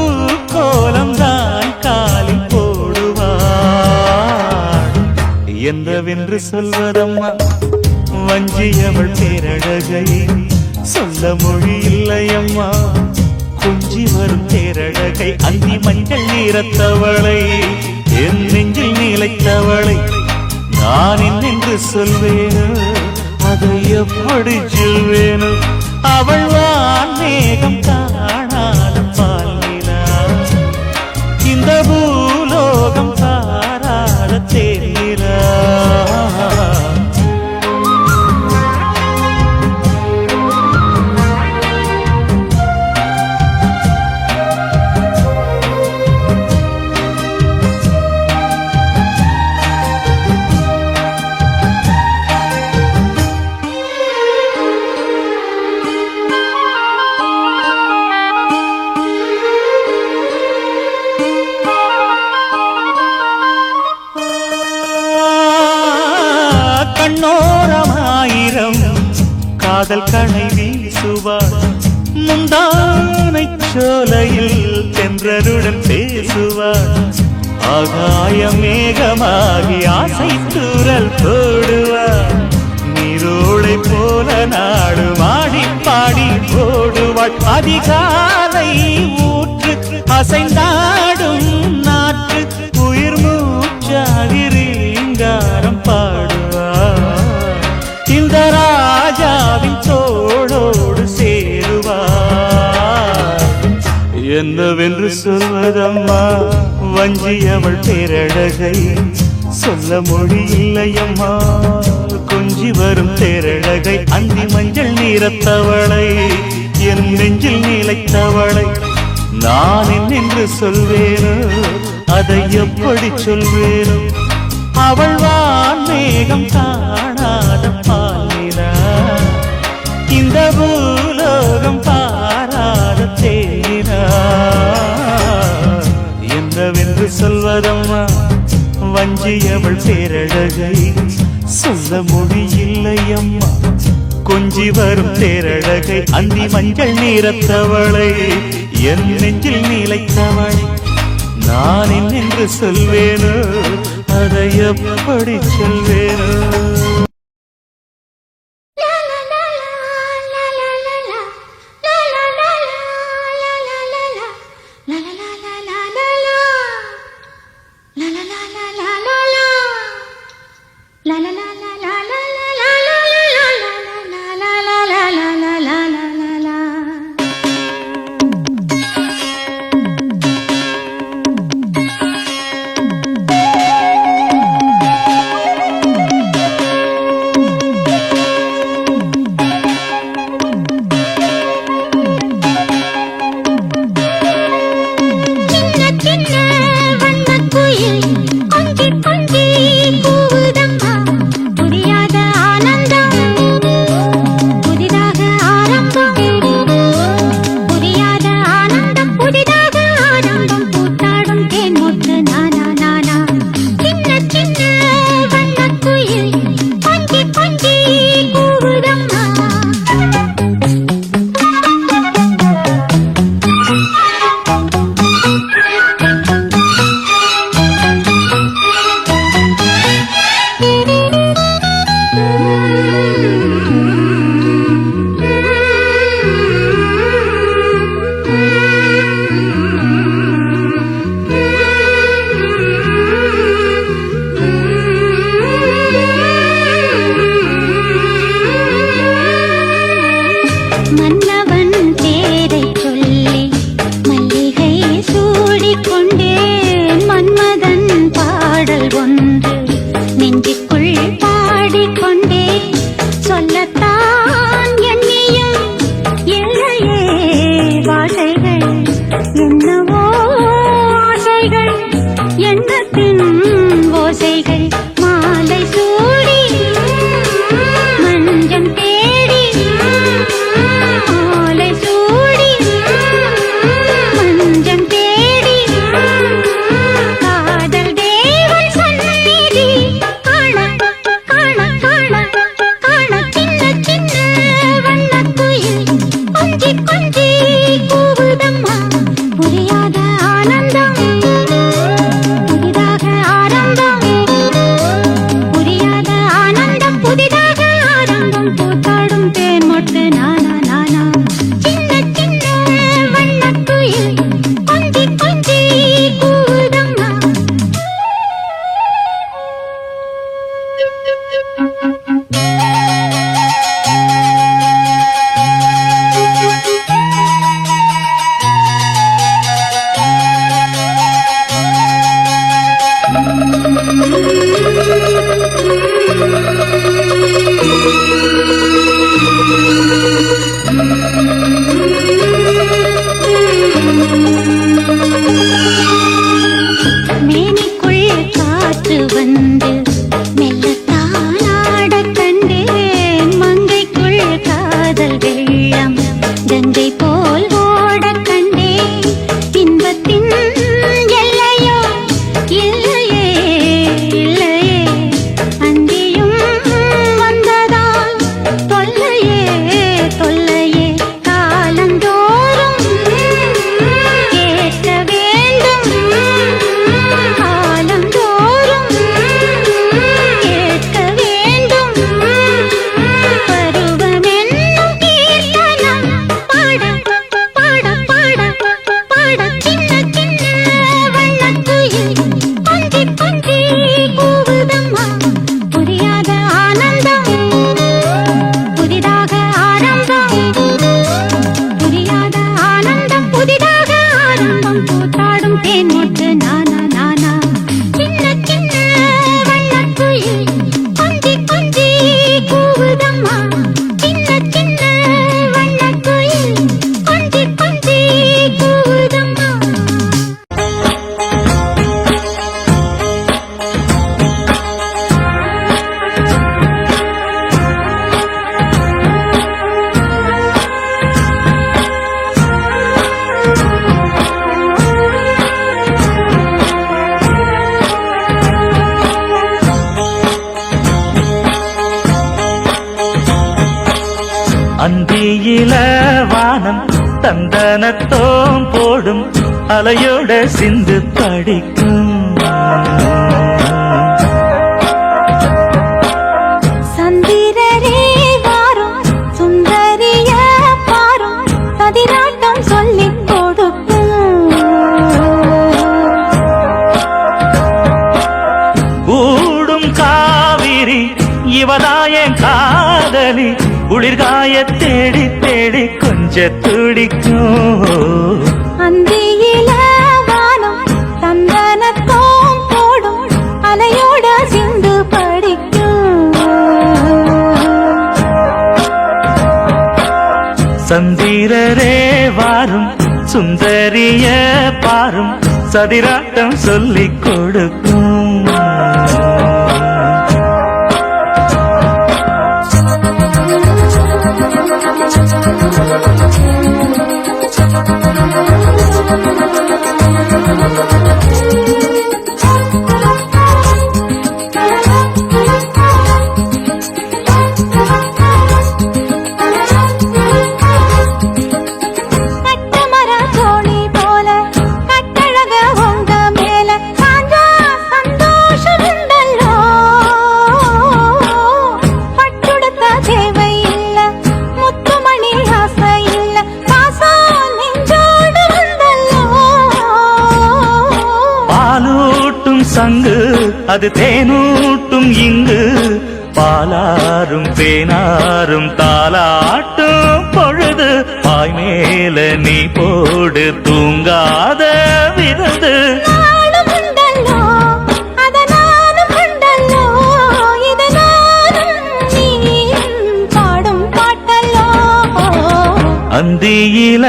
கோலம் தான் காலில் போடுவாள். என்னவென்று சொல்வதம்மா வஞ்சியவள் பேரழகை, சொல்ல மொழி இல்லையம்மா கொஞ்சி வரும் பேரழகை. அந்தி மஞ்சள் நீரத்தவளை, என் நெஞ்சில் நிலைத்தவளை நான் என்னென்று சொல்வேனோ, அதை எப்படி சொல்வேனோ. அவள் வான் மேகம் காணாத பால் நிலா, இந்த பூலோகம் பாராத தேனிலா. கண்ணோரமாயிரம் காதல் கணை வீசுவார், முந்தானை சோலையில் தென்றருடன் பேசுவார். ஆகாய மேகமாகி ஆசை தூரல் போடுவார், நீரோடை போல நாடு மாடி பாடி போடுவாள். அதிகாலை ஊற்று அசைந்தாடும் நாற்று, உயிர் மூச்சாகி ரீங்காரம் பாடுவார். இந்த ராஜாவின் தோளோடு சேருவார். என்னவென்று சொல்வதம்மா வஞ்சி அவள் பேரழகை சொல்ல மொழி இல்லையம்மா கொஞ்சி வரும் தேரழகை அந்தி மஞ்சள் நீரத்தவளை என் நெஞ்சில் நிலைத்தவளை நான் என்னென்று சொல்வேனோ அதை எப்படி சொல்வேனோ அவள் வான்மேகம் காணாத பாலினா இந்த பூலோகம் பாராத தேனா என்னவென்று சொல்வதம்மா வஞ்சி அவள் பேரழகை சொல்ல மொழியில்லையம்மா கொஞ்சி வரும் தேரழகை அந்தி மஞ்சள் நீரத்தவளை என் நெஞ்சில் நிலைத்தவளை நான் என்னென்று சொல்வேனோ அதை எப்படி சொல்வேனோ மேனிக்குள் காற்று வந்து மெல்லத்தானாட அந்தியில வானம் தந்தனத்தோம் போடும் அலையோட சிந்து படிக்கும் சந்திரரே வாரும் சுந்தரிய பாரும் சதிராட்டம் சொல்லிக் கொடுக்கும் கூடும் காவிரி இவதாய காதலி குளிர்காய தேடி தேடி கொஞ்ச துடிக்கும் அந்தியில வானம் தந்தனத்தோம் போடும் அலையோட சிந்து படிக்கும் சந்திரரே வாரும் சுந்தரிய பாரும் சதிராட்டம் சொல்லிக் கொடுக்கும் கட்டமர தோணி போல கட்டழக உங்க மேல சாஞ்சா சந்தோஷம் உண்டல்லோ பட்டுடுத்த தேவை இல்ல முத்துமணி ஆசை இல்ல பாசம் நெஞ்சோடு உண்டல்லோ பாலூட்டும் சங்கு அது தேனூட்டும் இங்கு பாலாரும் தேனாரும் தாலாட்டும் பொழுது பாய் மேல நீ போடு தூங்காத விருது நானும் உண்டல்லோ அத நானும் உண்டல்லோ இது நானும் நீயும் பாடும் பாட்டல்லோ அந்தியில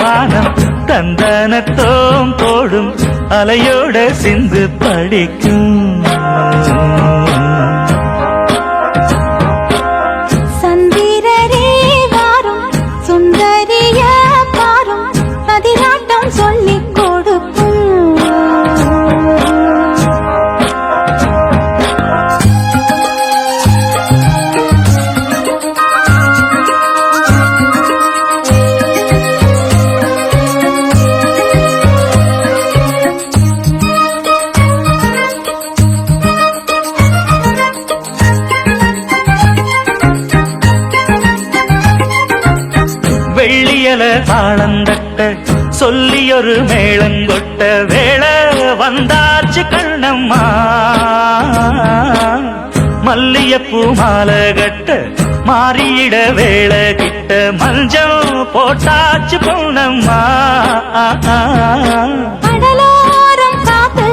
வானம் தந்தனத்தோம் போடும் அலையோட சிந்து படிக்கும் சந்திரரே வாரும் சுந்தரிய பாரும் சதிராட்டம் சொல்லிக் கொடுக்கும் வெள்ளியல தாளந்தட்ட சொல்லியொரு மேளங்கொட்ட வேளை வந்தாச்சு கண்ணம்மா மல்லியப்பூ மாலை கட்ட மாறியிட வேளை கிட்ட மஞ்சள் போட்டாச்சு பொண்ணம்மா கடலோரம் காத்து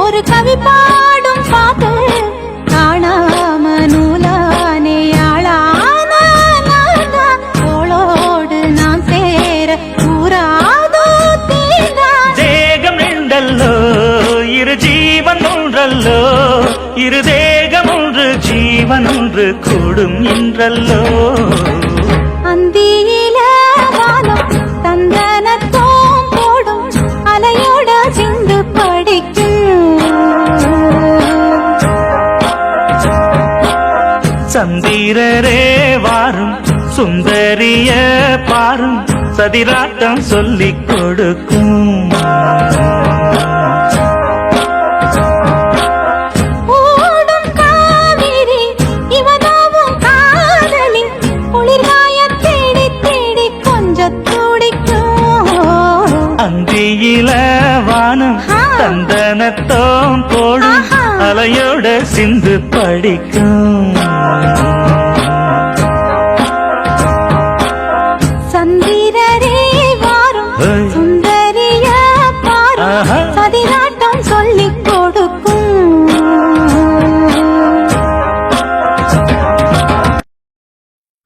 ஒரு கவி பாடும் பாத்து காணாம நூலானே ஆளான தோளோடு நான் சேர கூறாதோ தீரா தேகம் ரெண்டல்லோ இரு ஜீவன் ஒன்றல்லோ இரு தேகம் ஒன்று ஜீவன் ஒன்று கூடும் என்றல்லோ அந்தியில வானம் தந்தனத்தோம் போடும் அலையோட சிந்து படிக்கும் சந்திரரே வாரும் சுந்தரிய பாரும் சதிராட்டம் சொல்லிக் கொடுக்கும் ஓடும் காவிரி இவனாவும் காதலி குளிர்காய தேடி தேடி கொஞ்சம் துடிக்கும் அந்தியில வானம் தந்தனத்தோம் போடும் ஆஹா. அலையோட சிந்து படிக்கும் சந்திரரே வாரும் ஏய். சுந்தரிய பாரும் ஆஹா. சதிராட்டம் சொல்லிக் கொடுக்கும்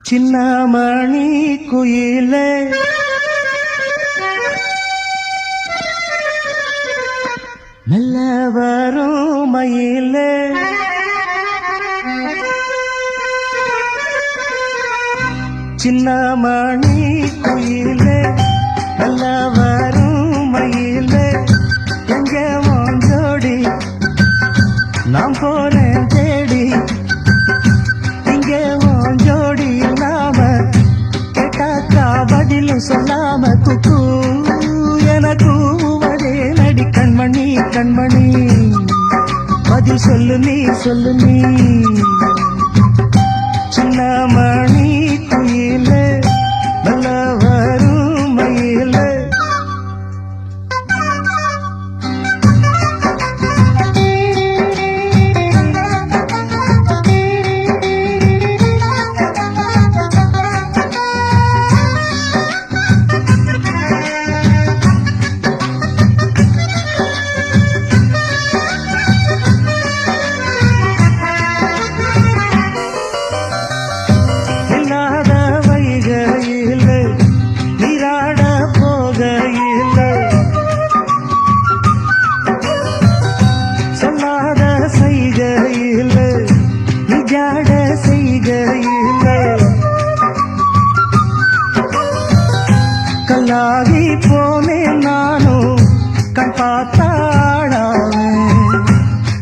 சின்னமணி குயிலே நல்ல வரும் மயிலே சின்னமணி குயிலே நல்ல வரும் மயிலே எங்க ஜோடி நான் போறேன் தேடி இங்கே ஜோடி இல்லாம விளையாட செய்கையிலே கல்லாகி போனேன் நானும் கண் பார்த்தாடாவே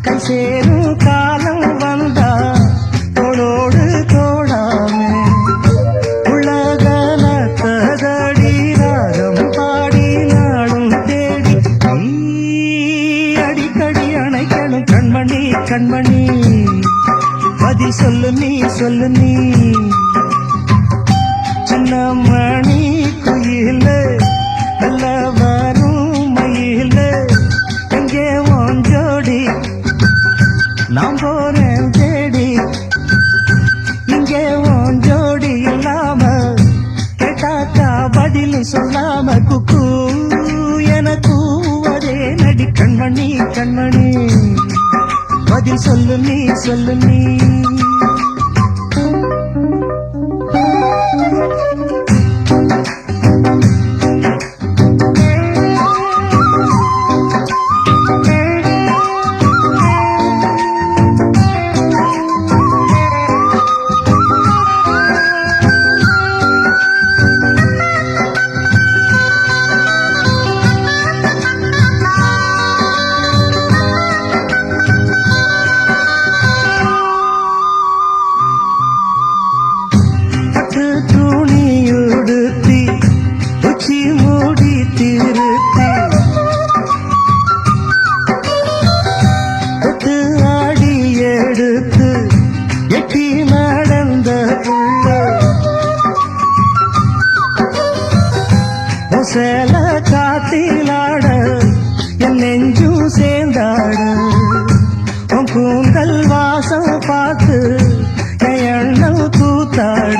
கை சேரும் காலம் வந்தா தோளோடு தோடாமே உலகல கதடி ராகம் பாடி நாடும் தேடி நீ அடிக்கடி அணைக்கணும் கண்மணி கண்மணி பதில் சொல்லு நீ சின்ன மணி குயில நல்ல வரும் மயில எங்கே உன் ஜோடி நான் போறேன் தேடி இங்கே உன் ஜோடி இல்லாம கேட்டாக்கா பதில் சொல்லாம குக்கு என கூவதே நடி கண்மணி கண்மணி பதில் சொல்லு நீ பட்டு துணி உடுத்தி உச்சி மூடி திருத்தி தொட்டு ஆடி எடுத்து எட்டி நடந்த புள்ள சேல காத்திலாட என் நெஞ்சும் சேர்ந்தாட உன் கூந்தல் வாசம் பார்த்து என் எண்ணம் கூத்தாட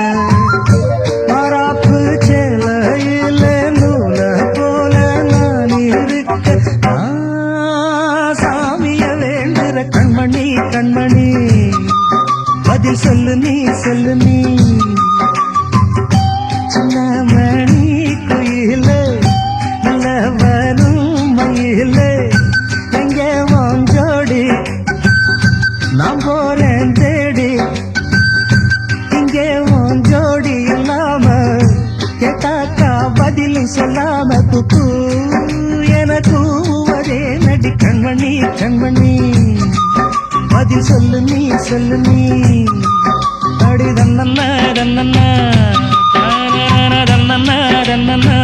மராப்பு சேலையில நூல போல நான் இருக்க சாமிய வேண்டுற கண்மணி கண்மணி பதில் சொல்லு நீ சின்ன மணி குயில நல்ல வரும் மயில எங்கே உன் ஜோடி நான் போறேன் தேடி இங்கே உன் ஜோடி இல்லாம கேட்டாக்கா பதில் சொல்லாம குக்கு என கூவதே நடி கண்மணி கண்மணி பதில் சொல்லு நீ அடி தன்னண்ணா தன்னண்ணா தன்னண்ணா தன்னண்ணா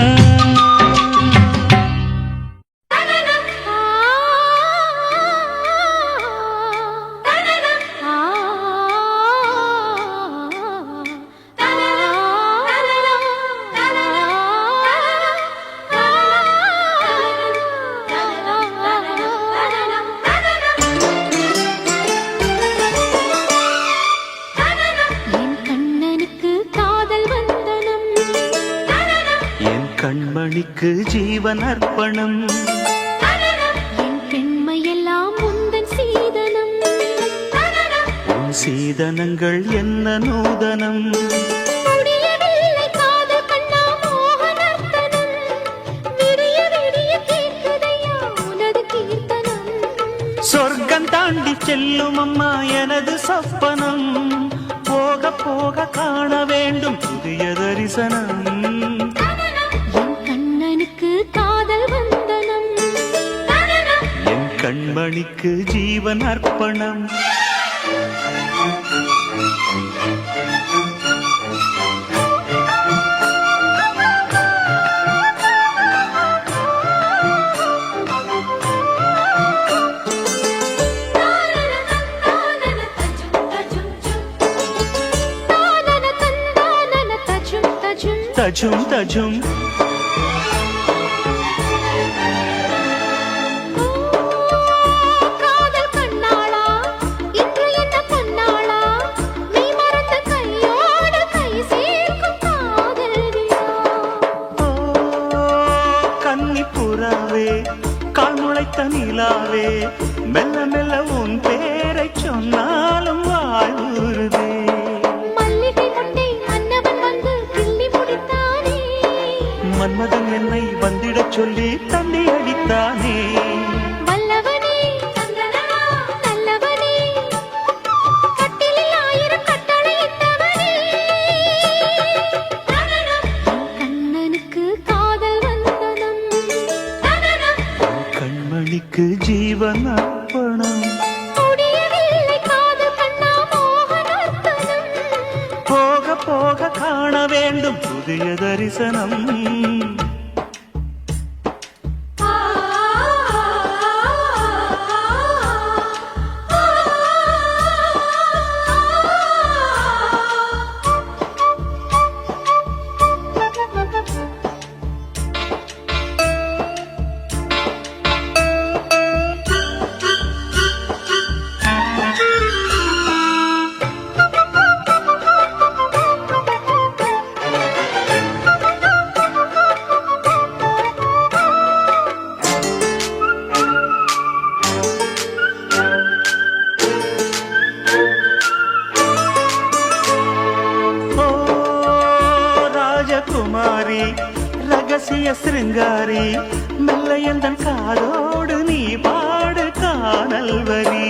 என் கண்ணனுக்கு காதல் வந்தனம் என் கண்மணிக்கு ஜீவன் அர்ப்பணம் என் பெண்மையெல்லாம் உந்தன் சீதனம் உன் சீதனங்கள் என்ன நூதனம் முடியவில்லை காதல் கண்ணா மோகனர்த்தனம் விடிய விடிய கேட்குதையா உனது கீர்த்தனம் சொர்க்கம் தாண்டி செல்லும் அம்மா எனது சொப்பனம் போக போக காண வேண்டும் புதிய தரிசனம் என் கண்ணனுக்கு காதல் வந்தனம் என் கண்மணிக்கு ஜீவன் அர்ப்பணம் தஜும் தஜும் காதல் கண்ணாளா இன்று என்ன பொன்னாளா மெய் மறந்த கையோடு கை சேர்க்கும் காதல் விழா கன்னிப்புறாவே கால் முளைத்த நிலாவே மெல்ல மெல்ல உன் பேரை சொன்னாலும் வாழ்வுறுதே மல்லிகை முட்டை மன்னவன் வந்து கிள்ளி முடித்தானே மன்மதன் என்னை வந்திடச் சொல்லி தள்ளி அடித்தானே வல்லவனே நல்லவனே கட்டிலில் 1000 போக காண வேண்டும் புதிய தரிசனம். குமாரி ரகசிய சிருங்காரி மெல்ல எந்தன் காதோடு நீ பாடு காணல் வரி.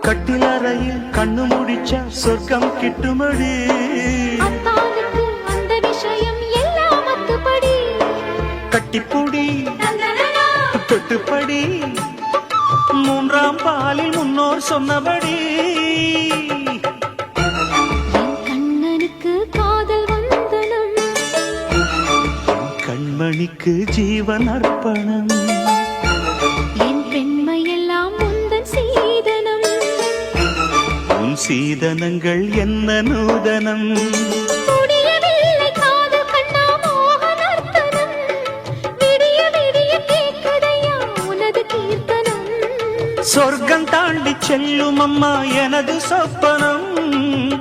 கட்டிலறையில் கண்ணு முடிச்சா சொர்க்கம் கிட்டுமடி. அந்த விஷயம் எல்லாம் அத்துப்படி. கட்டிப்புடி தொட்டுப்படி மூன்றாம் பாலில் முன்னோர் சொன்னபடி. கண்ணனுக்கு காதல் வந்தனம், கண்மணிக்கு ஜீவன் அர்ப்பணம். என் பெண்மையெல்லாம் முந்தன் சீதனம். உன் சீதனங்கள் என்ன நூதனம். சொர்க்கம் தாண்டி செல்லும் அம்மா எனது சொப்பனம்.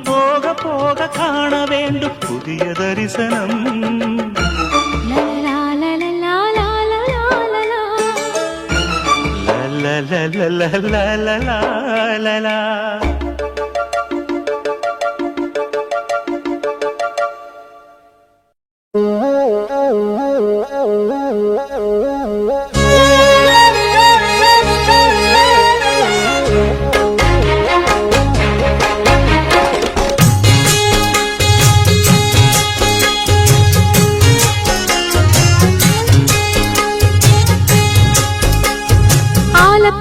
போக போக காண வேண்டும் புதிய தரிசனம்.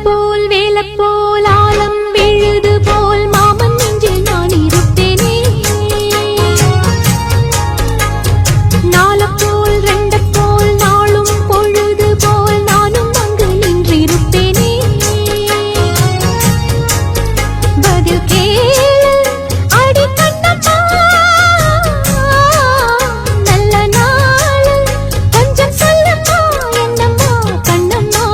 போல் வேல போல் ஆலம் விழுது போல் மாமன் நெஞ்சில் நான் இருப்பேனே. நால போல் ரெண்ட போல் நாளும் பொழுது போல் நானும் அங்கு நின்றிருப்பேனே. பதில் கேளு அடி கண்ணப்பா, நல்ல நாள் கொஞ்சம் சொல்லப்பா என்னம்மா கண்ணம்மா.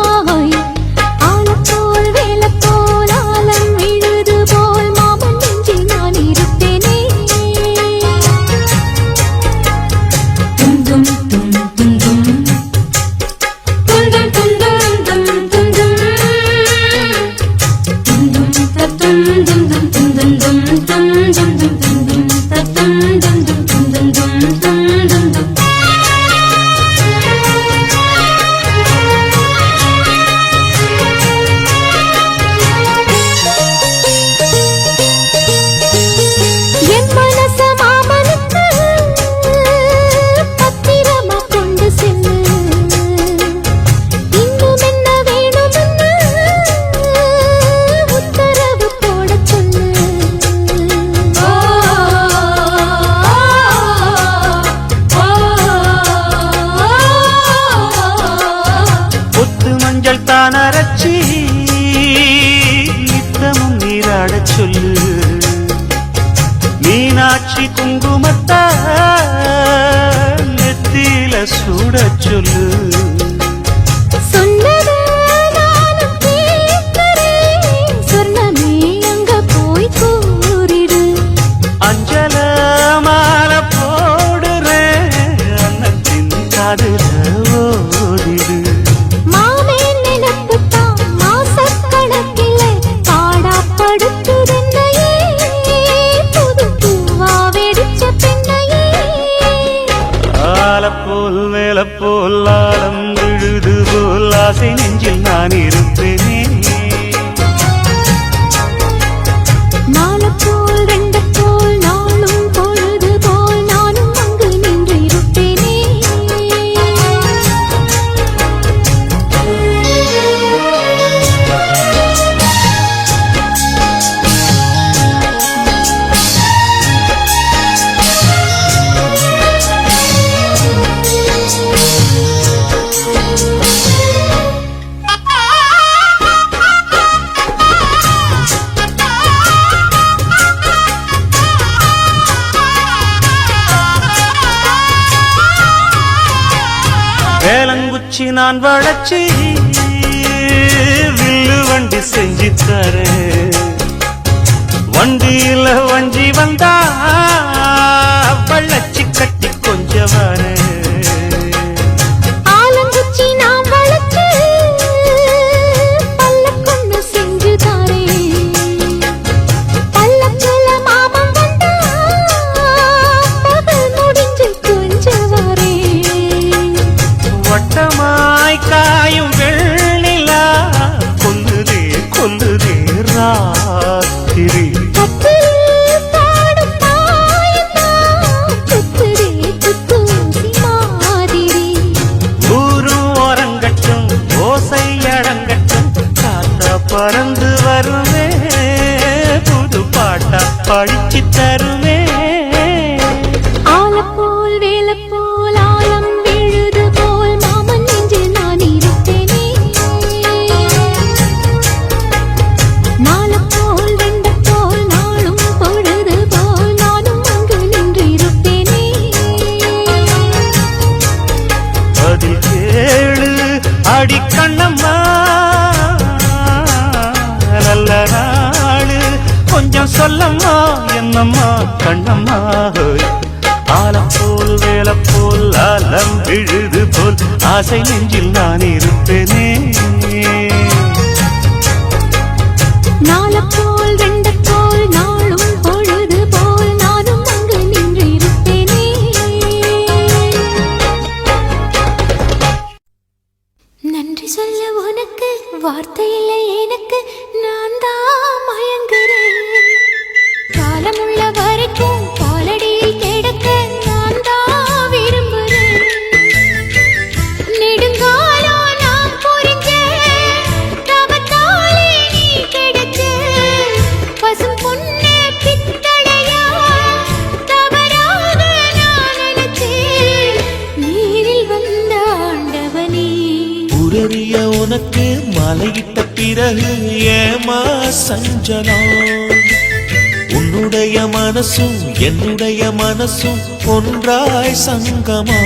சொல்லு மீனாட்சி குங்குமத்த நெத்தியில சூட சொல்லு. சொன்னது நானும் கேட்கிறேன், சொன்னமே அங்க போய் கூறிடு. அஞ்சல மாலை போடுறேன் அன்னத்தின் காதுல ஓடிடு. போல் மேல போல் ஆழம் விழுது போல் ஆசை நெஞ்சில் நான் இருப்பேனே. நாலு போல் ரெண்டு போல் நாளும் பொழுது போல் நானும் அங்கு நின்று இருப்பேனே. வேலங்குச்சி நான் வளைச்சி வில்லு வண்டி செஞ்சு தரேன். வண்டியில வஞ்சி வந்தா வள்ளச்சி கட்டி கொஞ்சம் வரேன். ஆலங்குச்சி நான் வளைச்சு பல்லக்கொன்னு செஞ்சு தாரேன். பல்லக்குல மாமன் வந்தா பகல் முடிஞ்சு கொஞ்சம் வரேன். வட்டமாய் காயும் வெள்ளிலா கொல்லுதே கொல்லுதே ராத்திரி. பறந்து வருமே புது பாட்டா படிச்சு தருமே. ஆல போல் வேல போல் ஆலம் விழுது போல் மாமன் நெஞ்சில் நான் இருப்பேனே. நாள போல் வெண்ட போல் நாளும் பொழுது போல் நானும் அங்கு நின்று இருப்பேனே. அதில் கேளு அடி கண்ணம்மா நல்ல நாளு கொஞ்சம் சொல்லம்மா என்னம்மா கண்ணம்மா. ஆலம் போல் வேலை போல் ஆலம் விழுது போல் ஆசை நெஞ்சில் நான் இருப்பேனே. நாள போல் வெண்ட போல் நாளும் பொழுது போல் நானும் அங்கு நின்று இருப்பேனே. நன்றி சொல்ல உனக்கு வார்த்தை இல்லை எனக்கு, நான் தான் மயங்குறேன். காலமுள்ள வரைக்கும் காலடியில் கிடக்க நான் தான் விரும்புறேன். நெடுங்காலம் நான் புரிஞ்சேன், தவத்தாலே நீ கிடைச்ச பசும் பொன்னே பித்தளையா தவறாக நான் நினைச்சேன். நீரில் வந்த ஆண்டவனே உரறிய உனக்கு மலையிட்ட பிறகு ஏமா சஞ்சலம். உன்னுடைய மனசும் என்னுடைய மனசும் ஒன்றாய் சங்கமா.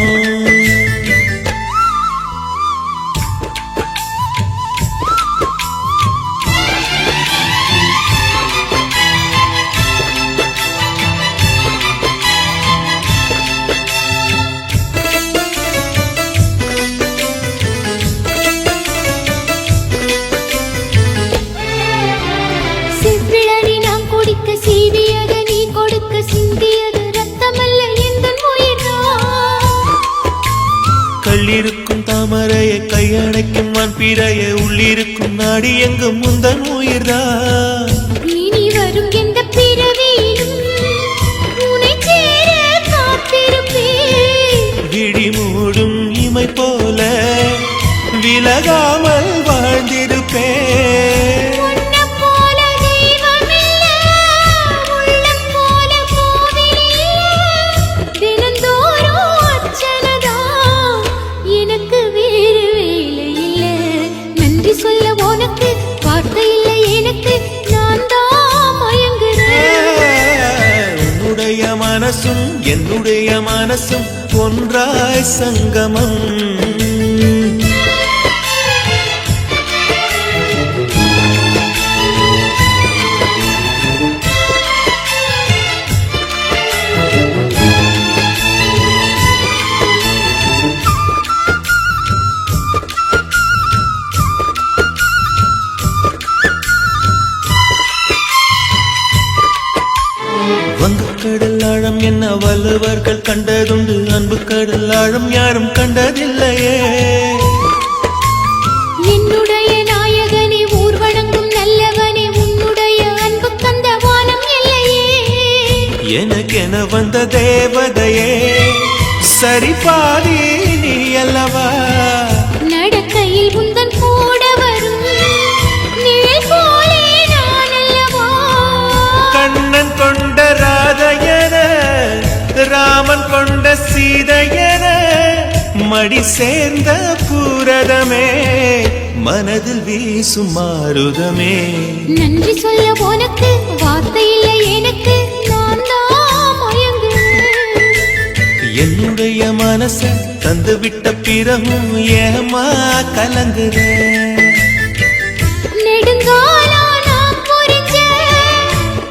சீவியத நீ கொடுக்க சிந்தியது ரத்தமல்ல எந்தன் உயிர்தான். கள்ளிருக்கும் தாமரையை கையடைக்கும் வான்பிறையை உள்ளிருக்கும் நாடி எங்கும் முந்தன் உயிர்தான். இனி வரும் எந்த பிறவியிலும் உன்னை சேர காத்திருப்பேன். விழி மூடும் இமை போல விலகாமல் வாழ்ந்திருப்பேன். மனசும் என்னுடைய மனசும் ஒன்றாய் சங்கமம். வங்கக்கடல் ஆழம் என்ன வள்ளுவர்கள் கண்டதுண்டு, அன்பு கடல் ஆழம் யாரும் கண்டதில்லையே. என்னுடைய நாயகனே ஊர்வலங்கும் நல்லவனே உன்னுடைய அன்பு கந்த வானம் இல்லையே. எனக்கென வந்த தேவதையே சரி பாதி நீ அல்லவா. நடக்கையில் உந்தன் கூட வரும் நிழல் போலே நான் அல்லவா. கண்ணன் கொண்ட ராதையன ராமன் கொண்ட சீதையன மடி சேர்ந்த பூரதமே மனதில் வீசும் மாருதமே. நன்றி சொல்ல உனக்கு வார்த்தை இல்லை எனக்கு, நான் தான் மயங்குறேன். என்னுடைய மனச தந்து விட்ட பிறகும் ஏமா கலங்குற நெடுங்காலா நான் புரிஞ்ச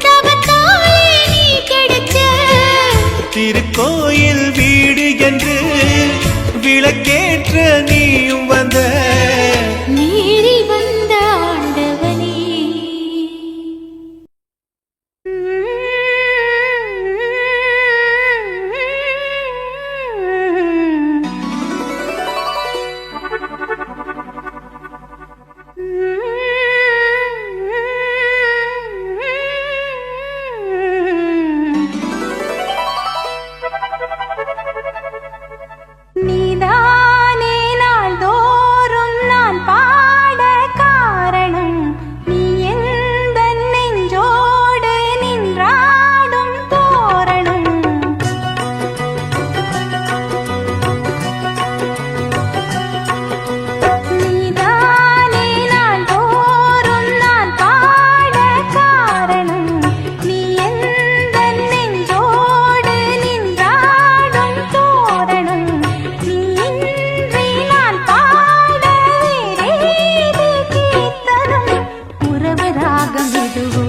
தவத்தாலே நீ கிடைச்ச திருக்கோயில் வீடு என்று விளக்கேற்ற நீயும் வந்த நீரில் வந்த ஆண்டவனே நீதானே நாள்தோறும் நான் பாட காரணம் நீ எந்த நெஞ்சோடு நின்றாடும் தோரணம் நீதானே நாள்தோறும் நான் பாட காரணம் நீ எந்த நெஞ்சோடு நின்றாடும் தோரணம் நீ இன்றி நான் பாட வேறேது கீர்த்தனம் உறவு ராகம் இதுவோ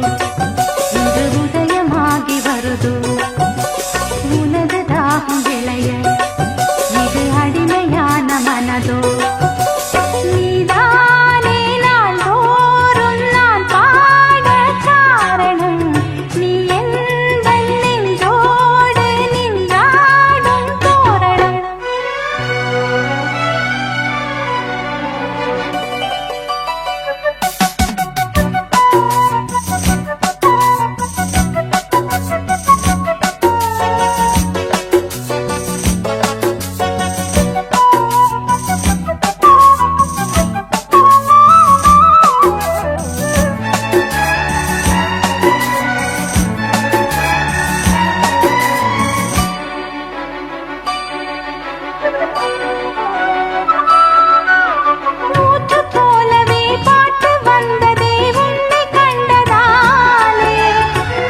இன்று உதயமாகி வருதோ உனது தாகம் விளைய இது அடிமையான மனதோ நீதானே நாள்தோறும் நான் பாட காரணம் நீ எந்த நெஞ்சோடு நின்றாடும் தோரணம் ஊற்று போலவே பாட்டு வந்ததே உன்னை கண்டதாலே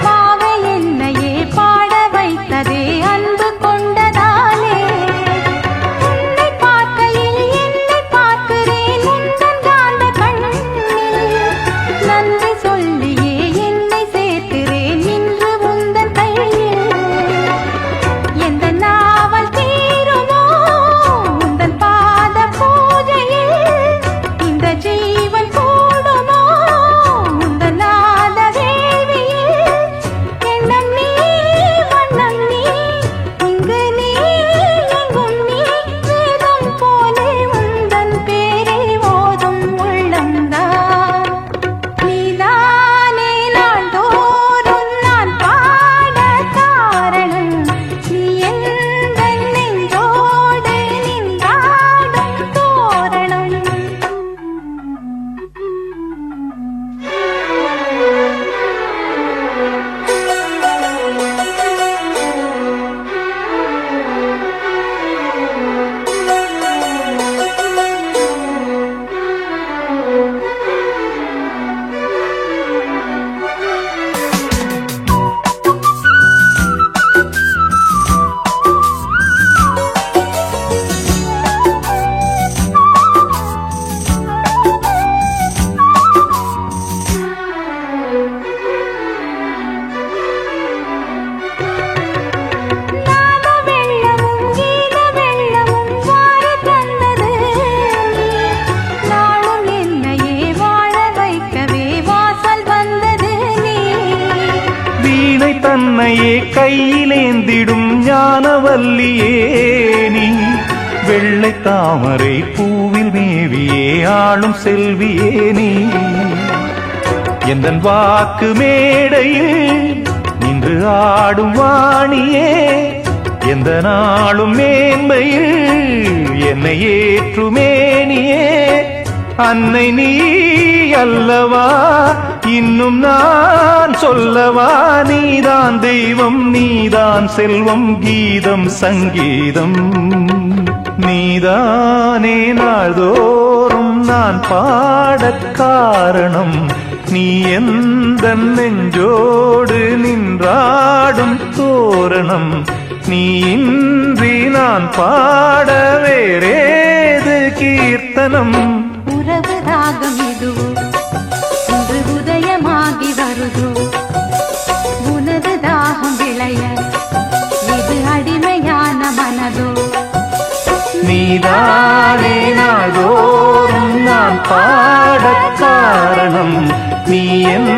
பாவை என்னையே பாட வைத்ததே அன்பு கொண்டதாலே உன்னை பார்க்கையில் என்னை பார்க்கிறேன் உந்தன் காந்த கண்ணில் நன்றி சொல்லியே என்னை சேர்க்கிறேன் இன்று உந்தன் கையில் எந்த நாவல் தீருமோ உந்தன் பாத பூஜையில் இந்த ஜீவன் கூடுமோ உந்தன் நாத வேள்வியில் எண்ணம் நீ வண்ணம் நீ இங்கு நீ எங்கும் நீ வேதம் போலே உந்தன் பேரை ஓதும் உள்ளம்தான் நீதானே நாள்தோறும் நான் பாட காரணம் நீ எந்த நெஞ்சோடு நின்றாடும் தோரணம் நாத வெள்ளமும் கீத வெள்ளமும் வாரி தந்தது நீ நாளும் என்னையே வாழ வைக்கவே வாசல் வந்தது நீ வீணை தன்னையே கையிலேந்திடும் ஞானவல்லியே நீ வெள்ளை தாமரை பூவில் மேவியே ஆளும் செல்வியே நீ எந்தன் வாக்கு மேடையில் நின்று ஆடும் வாணியே எந்த நாளும் மேன்மையில் என்னை ஏற்றுமேனியே அன்னை நீ அல்லவா இன்னும் நான் சொல்லவா நீதான் தெய்வம் நீதான் செல்வம் கீதம் சங்கீதம் நீதானே நாள்தோறும் நான் பாடக் காரணம் நீ எந்த நெஞ்சோடு நின்றாடும் தோரணம் நீ இன்றி நான் பாட வேறேது கீர்த்தனம் உறவு ராகம் இதுவோ இன்று உதயமாகி வருதோ உனது தாகம் விளைய இது அடிமையான மனதோ நீதானே நாள்தோறும் நான் பாட காரணம் நீ என்